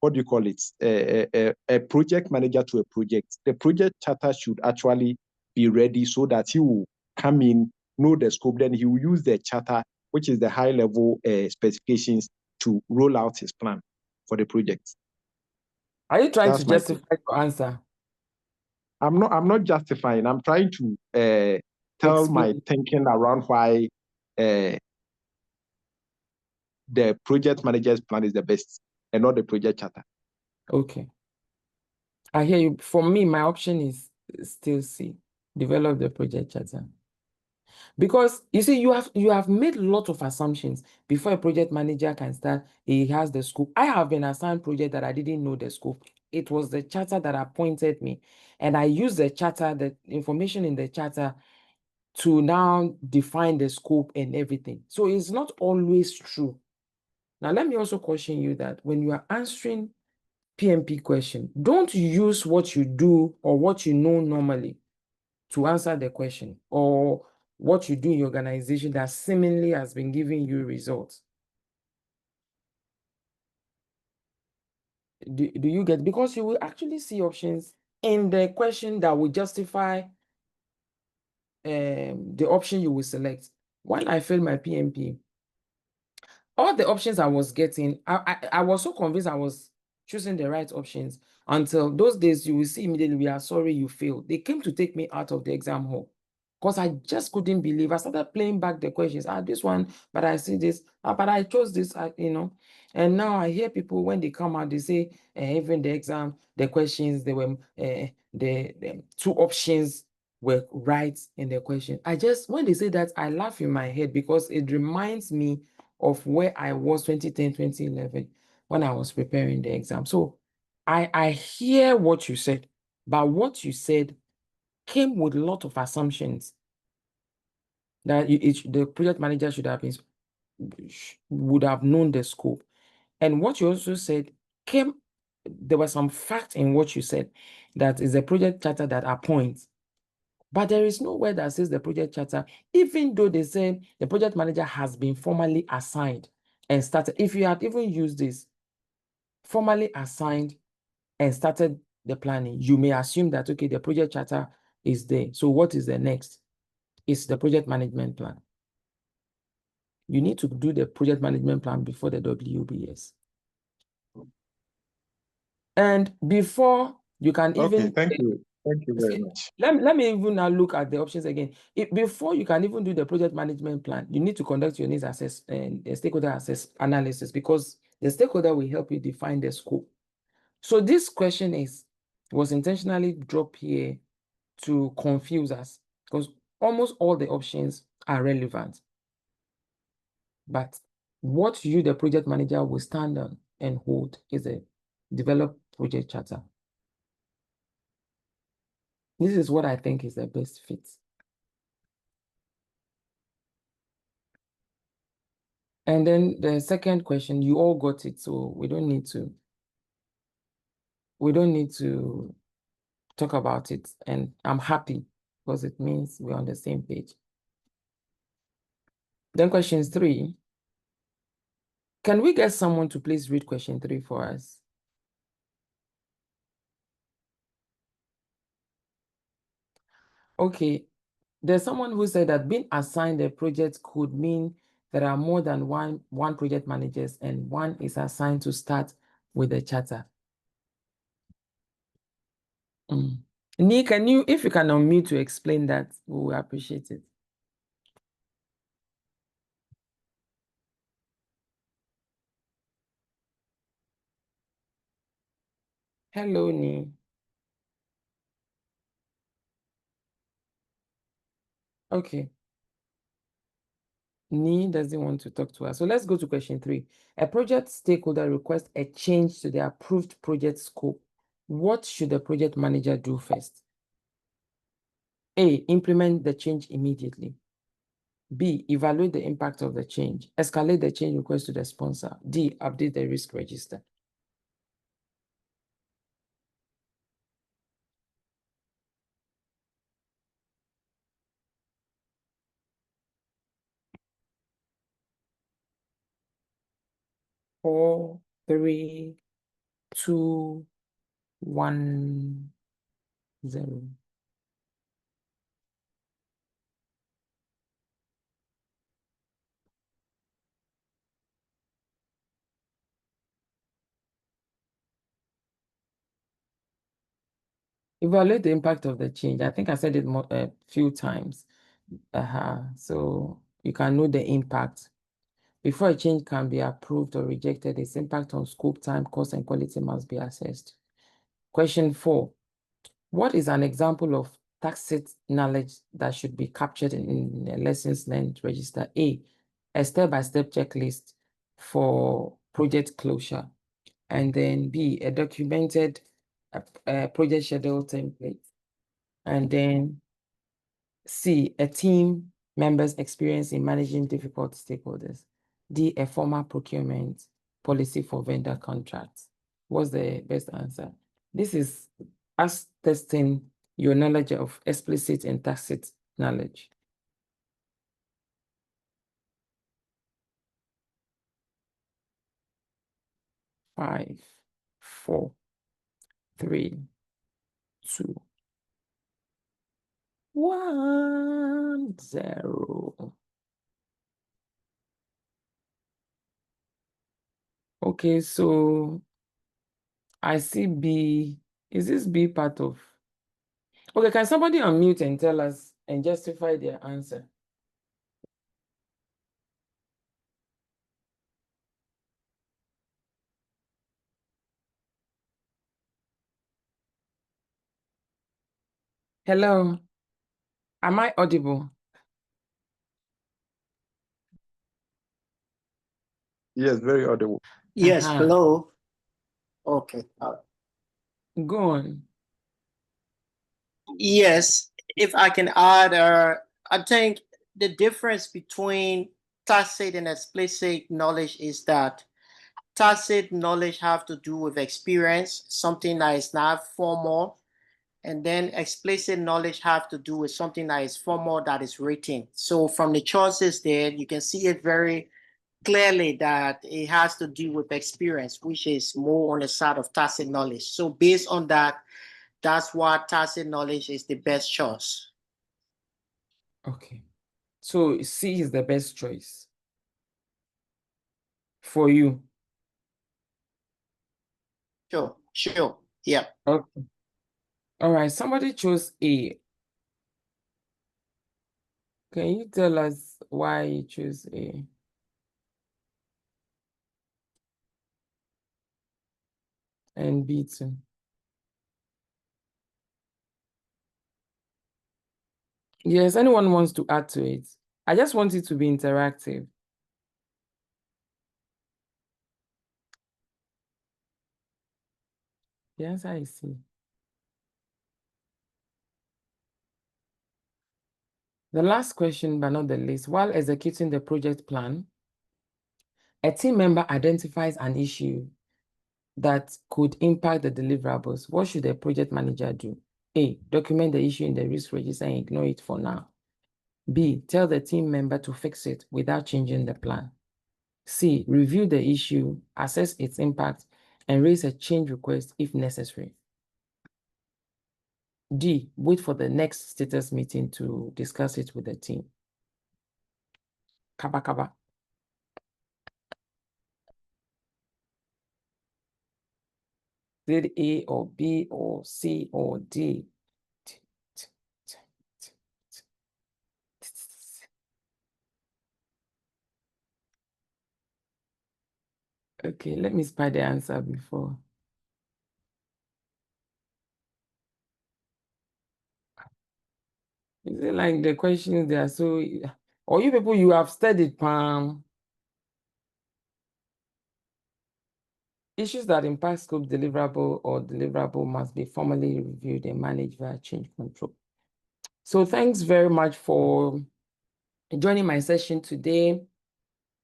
what do you call it, a project manager to a project, the project charter should actually be ready so that he will come in, know the scope, then he will use the charter, which is the high level specifications, to roll out his plan for the project. Are you trying to justify your answer? I'm not justifying. I'm trying to tell my thinking around why the project manager's plan is the best and not the project charter. Okay. I hear you. For me, my option is still C, develop the project charter. Because you see, you have made a lot of assumptions before a project manager can start. He has the scope. I have been assigned project that I didn't know the scope. It was the charter that appointed me, and I used the charter, the information in the charter, to now define the scope and everything. So it's not always true. Now, let me also caution you that when you are answering PMP question, don't use what you do or what you know normally to answer the question, or what you do in your organization that seemingly has been giving you results. Do you get? Because you will actually see options in the question that will justify the option you will select. When I failed my PMP, all the options I was getting, I was so convinced I was choosing the right options, until those days you will see immediately, we are sorry you failed. They came to take me out of the exam hall because I just couldn't believe. I started playing back the questions. This one, but I see this, but I chose this, and now I hear people when they come out, they say, even the exam, the questions, they were the 2 options were right in the question. When they say that, I laugh in my head because it reminds me of where I was 2010, 2011 when I was preparing the exam. So I hear what you said, but what you said came with a lot of assumptions that the project manager would have known the scope. And what you also said there was some fact in what you said, that is a project charter that appoints. But there is nowhere that says the project charter, even though they say the project manager has been formally assigned and started. If you had even used this, formally assigned and started the planning, you may assume that, okay, the project charter is there. So what is the next? It's the project management plan. You need to do the project management plan before the WBS. And before you can even... Okay, thank you. Thank you very much. Let me even now look at the options again. Before you can even do the project management plan, you need to conduct your needs and stakeholder analysis, because the stakeholder will help you define the scope. So this question was intentionally dropped here to confuse us, because almost all the options are relevant. But what you, the project manager, will stand on and hold is a developed project charter. This is what I think is the best fit. And then the second question, you all got it, so we don't need to talk about it. And I'm happy because it means we're on the same page. Then question 3. Can we get someone to please read question 3 for us? Okay. There's someone who said that being assigned a project could mean there are more than one project managers and one is assigned to start with the charter. Ni, if you can unmute to explain that, we will appreciate it. Hello, Ni. Okay. Ni doesn't want to talk to us. So let's go to question 3. A project stakeholder requests a change to the approved project scope. What should the project manager do first? A, implement the change immediately. B, evaluate the impact of the change. Escalate the change request to the sponsor. D, update the risk register. Four, three, two, 1, 0. Evaluate the impact of the change. I think I said it a few times. So you can know the impact. Before a change can be approved or rejected, its impact on scope, time, cost, and quality must be assessed. Question 4. What is an example of tacit knowledge that should be captured in the lessons learned register? A step-by-step checklist for project closure. And then B, a documented project schedule template. And then C, a team member's experience in managing difficult stakeholders. D, a formal procurement policy for vendor contracts. What's the best answer? This is us testing your knowledge of explicit and tacit knowledge. Five, 4, 3, 2, 1, 0. Okay, so I see B. Is this B part of? Okay, can somebody unmute and tell us and justify their answer? Hello. Am I audible? Yes, very audible. Yes, Uh-huh. hello. Okay. Go on. Yes, if I can add, I think the difference between tacit and explicit knowledge is that tacit knowledge have to do with experience, something that is not formal, and then explicit knowledge have to do with something that is formal, that is written. So from the choices there, you can see it very clearly that it has to do with experience, which is more on the side of tacit knowledge. So based on that, that's why tacit knowledge is the best choice. Okay. So C is the best choice for you. Sure. Yeah. Okay. All right. Somebody chose A. Can you tell us why you chose A? And B too. Yes, anyone wants to add to it? I just want it to be interactive. The answer is C. The last question, but not the least, while executing the project plan, a team member identifies an issue that could impact the deliverables. What should the project manager do? A, document the issue in the risk register and ignore it for now. B, tell the team member to fix it without changing the plan. C, review the issue, assess its impact, and raise a change request if necessary. D, wait for the next status meeting to discuss it with the team. Kaba kaba. Is it A or B or C or D? Okay, let me spy the answer before. Is it like the questions they are so, or you people, you have studied Palm? Issues that impact scope deliverable or deliverable must be formally reviewed and managed via change control. So thanks very much for joining my session today.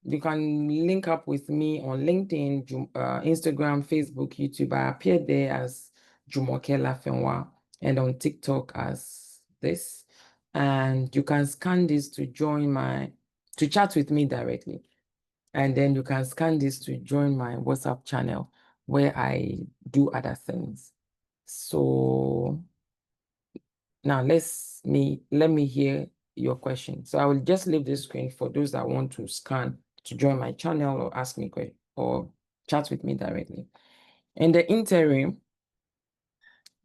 You can link up with me on LinkedIn, Instagram, Facebook, YouTube. I appear there as Jumoke Lafenwa and on TikTok as this. And you can scan this to to chat with me directly. And then you can scan this to join my WhatsApp channel where I do other things. So now let me hear your question. So I will just leave this screen for those that want to scan to join my channel or ask me or chat with me directly. In the interim,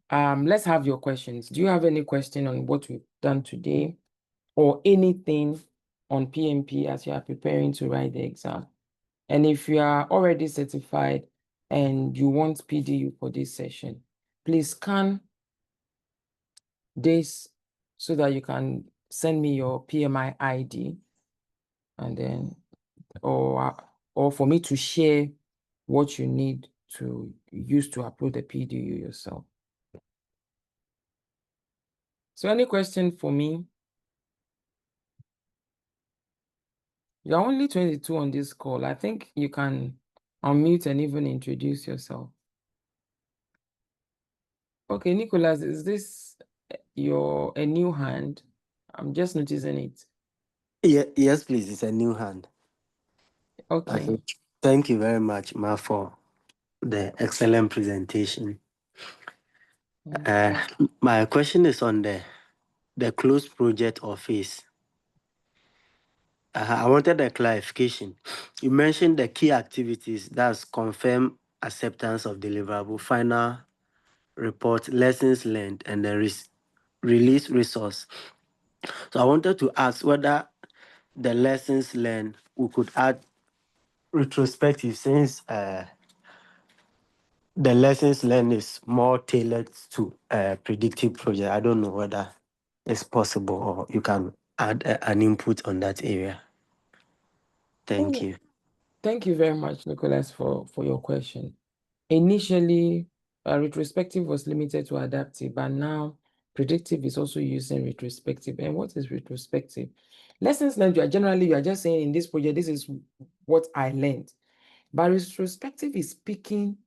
let's have your questions. Do you have any question on what we've done today or anything on PMP as you are preparing to write the exam? And if you are already certified and you want PDU for this session, please scan this so that you can send me your PMI ID and then, or for me to share what you need to use to upload the PDU yourself. So any question for me? You're only 22 on this call. I think you can unmute and even introduce yourself. Okay, Nicholas, is this a new hand? I'm just noticing it. Yes, please. It's a new hand. Okay. Thank you very much, Ma, for the excellent presentation. My question is on the closed project office. I wanted a clarification. You mentioned the key activities, that's confirm acceptance of deliverable, final report, lessons learned, and the release resource. So I wanted to ask whether the lessons learned, we could add retrospective, since the lessons learned is more tailored to predictive project. I don't know whether is possible, or you can add an input on that area. Thank you. Thank you very much, Nicholas, for your question. Initially, retrospective was limited to adaptive, but now predictive is also using retrospective. And what is retrospective? Lessons learned, you are just saying in this project, this is what I learned. But retrospective is picking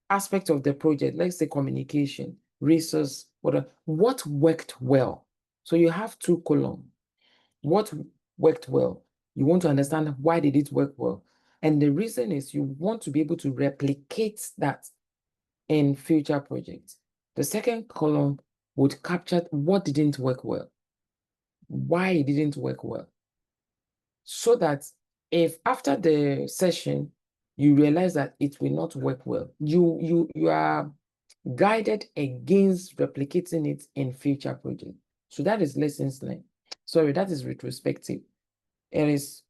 aspect of the project, let's say communication, resource, what worked well. So you have 2 columns. What worked well? You want to understand why did it work well? And the reason is you want to be able to replicate that in future projects. The second column would capture what didn't work well, why it didn't work well. So that if after the session, you realize that it will not work well, you are guided against replicating it in future projects. So that is lessons learned. Sorry, that is retrospective. It is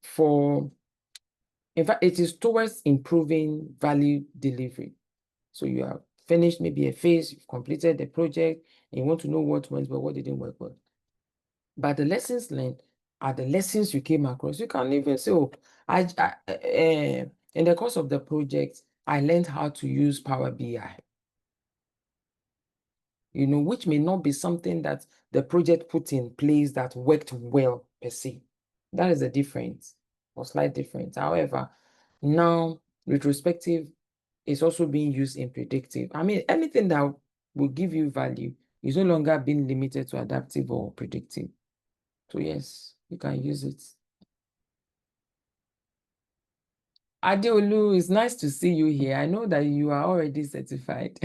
in fact, it is towards improving value delivery. So you have finished maybe a phase, you've completed the project, and you want to know what went well, what didn't work well. But the lessons learned are the lessons you came across. You can even say, oh, in the course of the project, I learned how to use Power BI. Which may not be something that the project put in place that worked well per se. That is a difference, or slight difference. However, now retrospective is also being used in predictive. I mean, anything that will give you value is no longer being limited to adaptive or predictive. So yes, you can use it. Adeolu, it's nice to see you here. I know that you are already certified.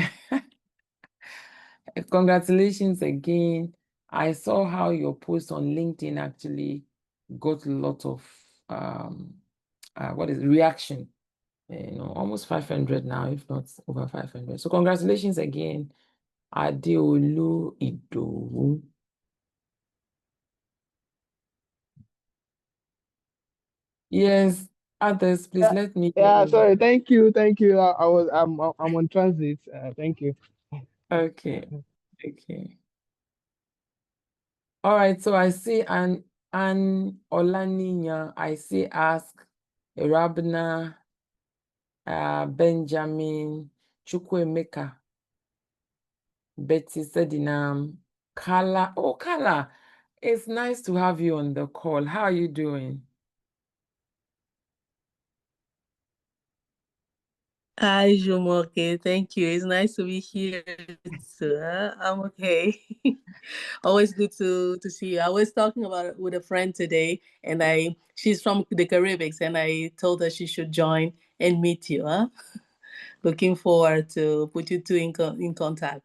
Congratulations again. I saw how your post on LinkedIn actually got a lot of reaction. Almost 500 now, if not over 500. So congratulations again, Adeolu Idowu. Yes, others, please let me Yeah, know. sorry. Thank you. I'm on transit. Thank you. Okay. All right, so I see Anne Olaniyan, I see Ask, Rabna, Benjamin, Chukwemeka, Betty Sedinam, Kala. Oh, Kala, it's nice to have you on the call. How are you doing? Hi, Jumoke. Thank you. It's nice to be here too. I'm okay. Always good to see you. I was talking about it with a friend today, and she's from the Caribbean, and I told her she should join and meet you. Looking forward to put you two in contact.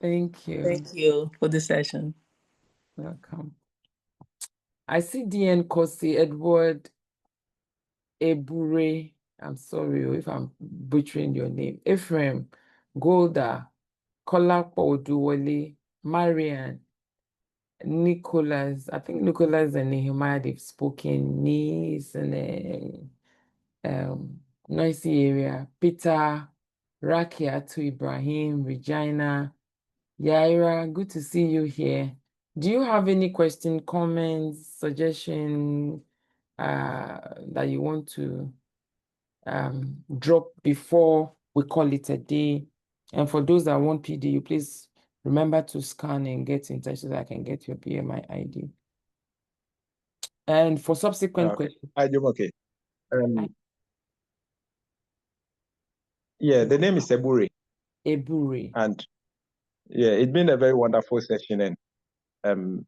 Thank you. Thank you for the session. Welcome. I see DN Kosi, Edward Ebure. I'm sorry if I'm butchering your name. Ephraim, Golda, Kolapo Oduwole, Marian, Nicholas. I think Nicholas and Nehemiah, they've spoken. Nice and Noisy Area. Peter, Rakia to Ibrahim, Regina, Yaira, good to see you here. Do you have any question, comments, suggestion that you want to drop before we call it a day? And for those that want PDU, please remember to scan and get in touch so that I can get your PMI ID. And for subsequent questions. Hi, okay. Yeah, the name is Ebure. Ebure. And yeah, it's been a very wonderful session, and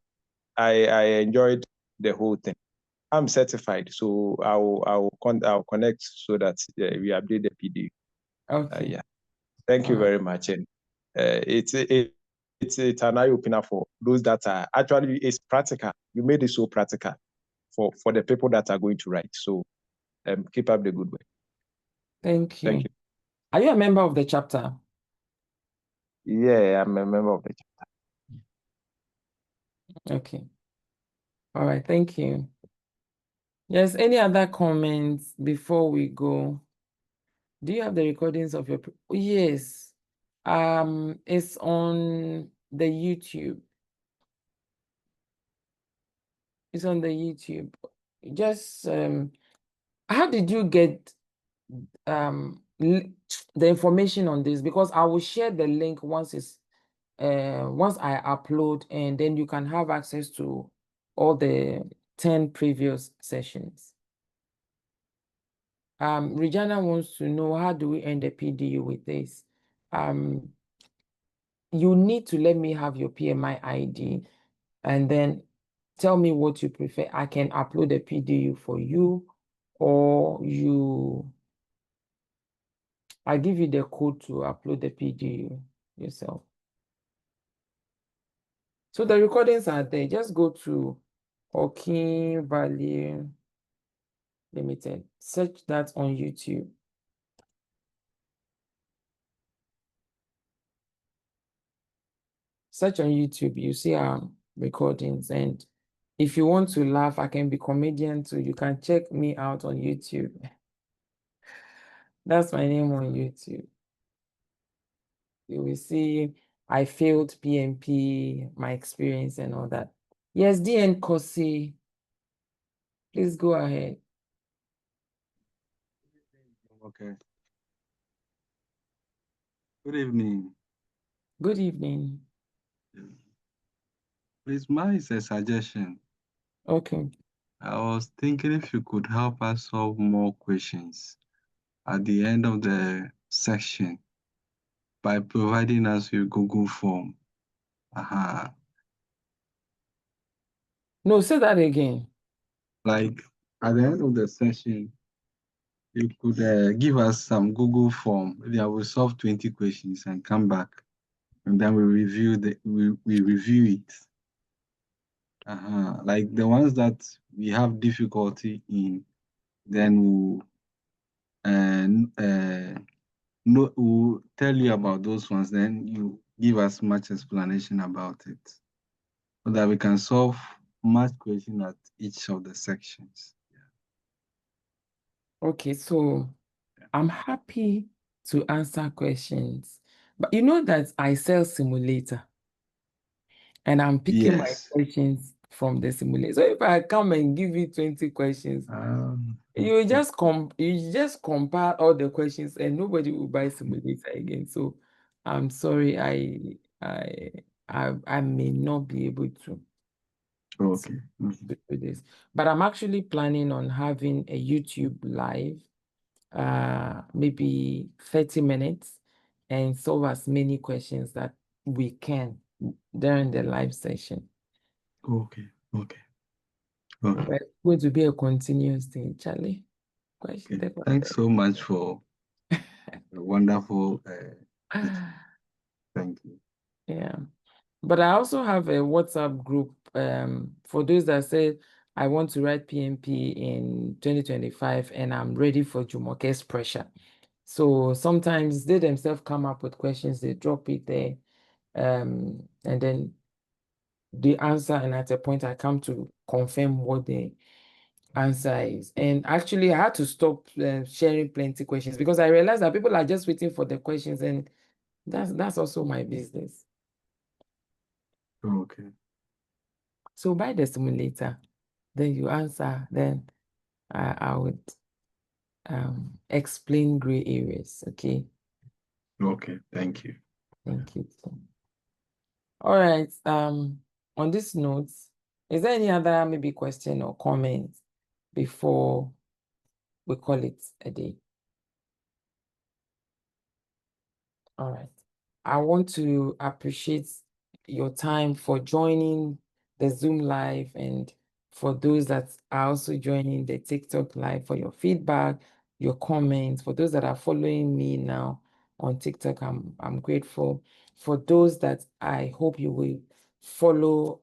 I enjoyed the whole thing. I'm certified, so I'll connect so that we update the PD. Okay. Yeah, thank you very much, and it's an eye opener for those that are actually it's practical. You made it so practical for the people that are going to write. So keep up the good work. Thank you. Thank you. Are you a member of the chapter? Yeah, I'm a member of the chapter. Okay. All right, thank you. Yes, any other comments before we go? Do you have the recordings of your... Yes. It's on the YouTube. It's on the YouTube. Just how did you get the information on this? Because I will share the link once I upload, and then you can have access to all the 10 previous sessions. Regina wants to know, how do we end the PDU with this? You need to let me have your PMI ID, and then tell me what you prefer. I can upload a PDU for you, or I give you the code to upload the PDU yourself. So the recordings are there. Just go to Hawking Valley Limited. Search that on YouTube. Search on YouTube. You see our recordings. And if you want to laugh, I can be comedian too. You can check me out on YouTube. That's my name on YouTube. You will see I failed PMP, my experience and all that. Yes, DN Kosi, please go ahead. Okay. Good evening. Good evening. Please, mine is a suggestion. Okay. I was thinking if you could help us solve more questions at the end of the section by providing us with Google form. No, say that again. Like at the end of the session, you could give us some Google form. Maybe I will solve 20 questions and come back, and then we review it. Like the ones that we have difficulty in, then we'll tell you about those ones. Then you give us much explanation about it, so that we can solve much question at each of the sections. Okay, so I'm happy to answer questions. But you know that I sell simulator, and I'm picking my Yes. questions from the simulator. So if I come and give you 20 questions, you just compile all the questions and nobody will buy simulator again. So I'm sorry, I may not be able to Okay. do this. But I'm actually planning on having a YouTube live, maybe 30 minutes, and solve as many questions that we can during the live session. Okay. But it's going to be a continuous thing, Charlie. Okay. Thanks so much for a wonderful thank you. Yeah. But I also have a WhatsApp group for those that say, I want to write PMP in 2025 and I'm ready for Jumoke's pressure. So sometimes they themselves come up with questions, they drop it there, and then the answer, and at a point I come to confirm what the answer is. And actually, I had to stop sharing plenty questions because I realized that people are just waiting for the questions, and that's also my business. Okay. So buy the simulator, then you answer, then I would explain gray areas, okay? Okay, thank you. Thank you. All right, on this note, is there any other maybe question or comment before we call it a day? All right. I want to appreciate your time for joining the Zoom live, and for those that are also joining the TikTok live, for your feedback, your comments. For those that are following me now on TikTok, I'm grateful. For those that I hope you will follow,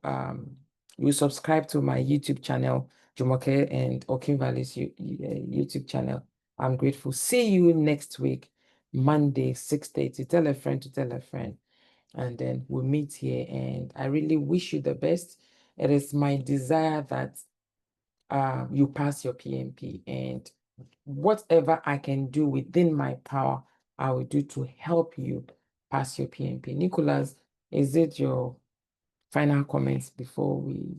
you subscribe to my YouTube channel, Jumoke and Okin Valley's YouTube channel. I'm grateful. See you next week, Monday, 6:30. Tell a friend to tell a friend. And then we'll meet here. And I really wish you the best. It is my desire that you pass your PMP. And whatever I can do within my power, I will do to help you pass your PMP. Nicholas, is it your final comments before we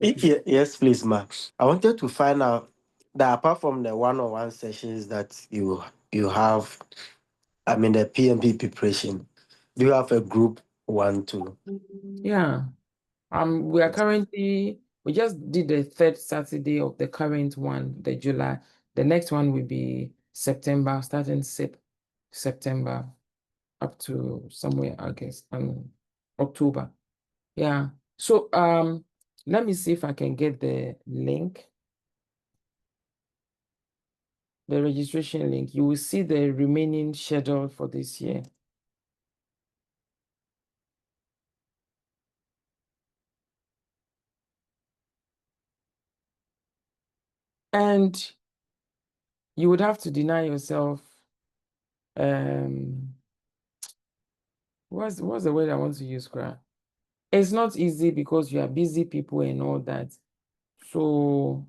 Yes, please, ma. I wanted to find out that apart from the one-on-one sessions that you have, I mean the PMP preparation, do you have a group one too? Yeah. We are currently, we just did the third Saturday of the current one, the July. The next one will be September, starting September up to somewhere, I guess, October. Yeah. So let me see if I can get the link. The registration link. You will see the remaining schedule for this year. And you would have to deny yourself. What's the word I want to use, Gra? It's not easy because you are busy people and all that. So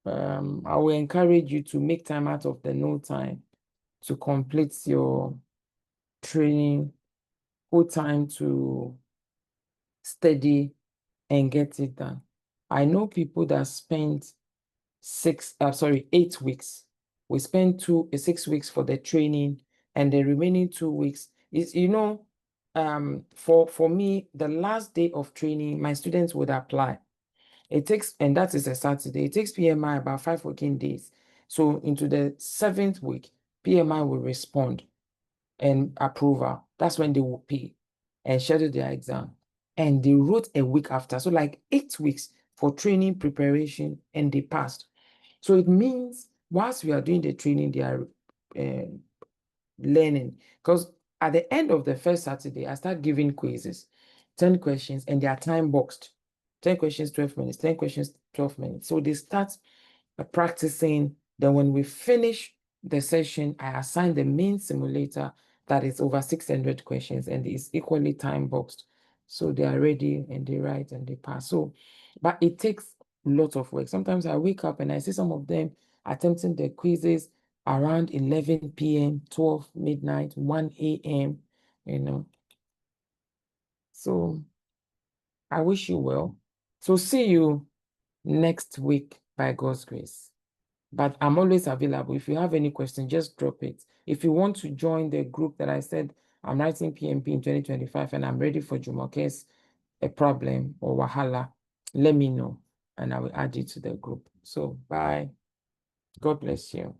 I will encourage you to make time out of the no time to complete your training, put time to study and get it done. I know people that spent 8 weeks. We spent 6 weeks for the training, and the remaining 2 weeks is, for me, the last day of training, my students would apply. It takes, and that is a Saturday, it takes PMI about 5 working days. So into the 7th week, PMI will respond and approval. That's when they will pay and schedule their exam. And they wrote a week after. So like 8 weeks for training preparation, and they passed. So it means whilst we are doing the training, they are learning. Because at the end of the first Saturday, I start giving quizzes, 10 questions, and they are time boxed. 10 questions, 12 minutes, 10 questions, 12 minutes. So they start practicing. Then when we finish the session, I assign the main simulator that is over 600 questions and is equally time boxed. So they are ready and they write and they pass. So, but it takes a lot of work. Sometimes I wake up and I see some of them attempting the quizzes around 11 p.m., 12 midnight, 1 a.m., So I wish you well. So see you next week by God's grace. But I'm always available. If you have any question, just drop it. If you want to join the group that I said, I'm writing PMP in 2025 and I'm ready for Jumoke's a problem or Wahala, let me know and I will add you to the group. So bye. God bless you.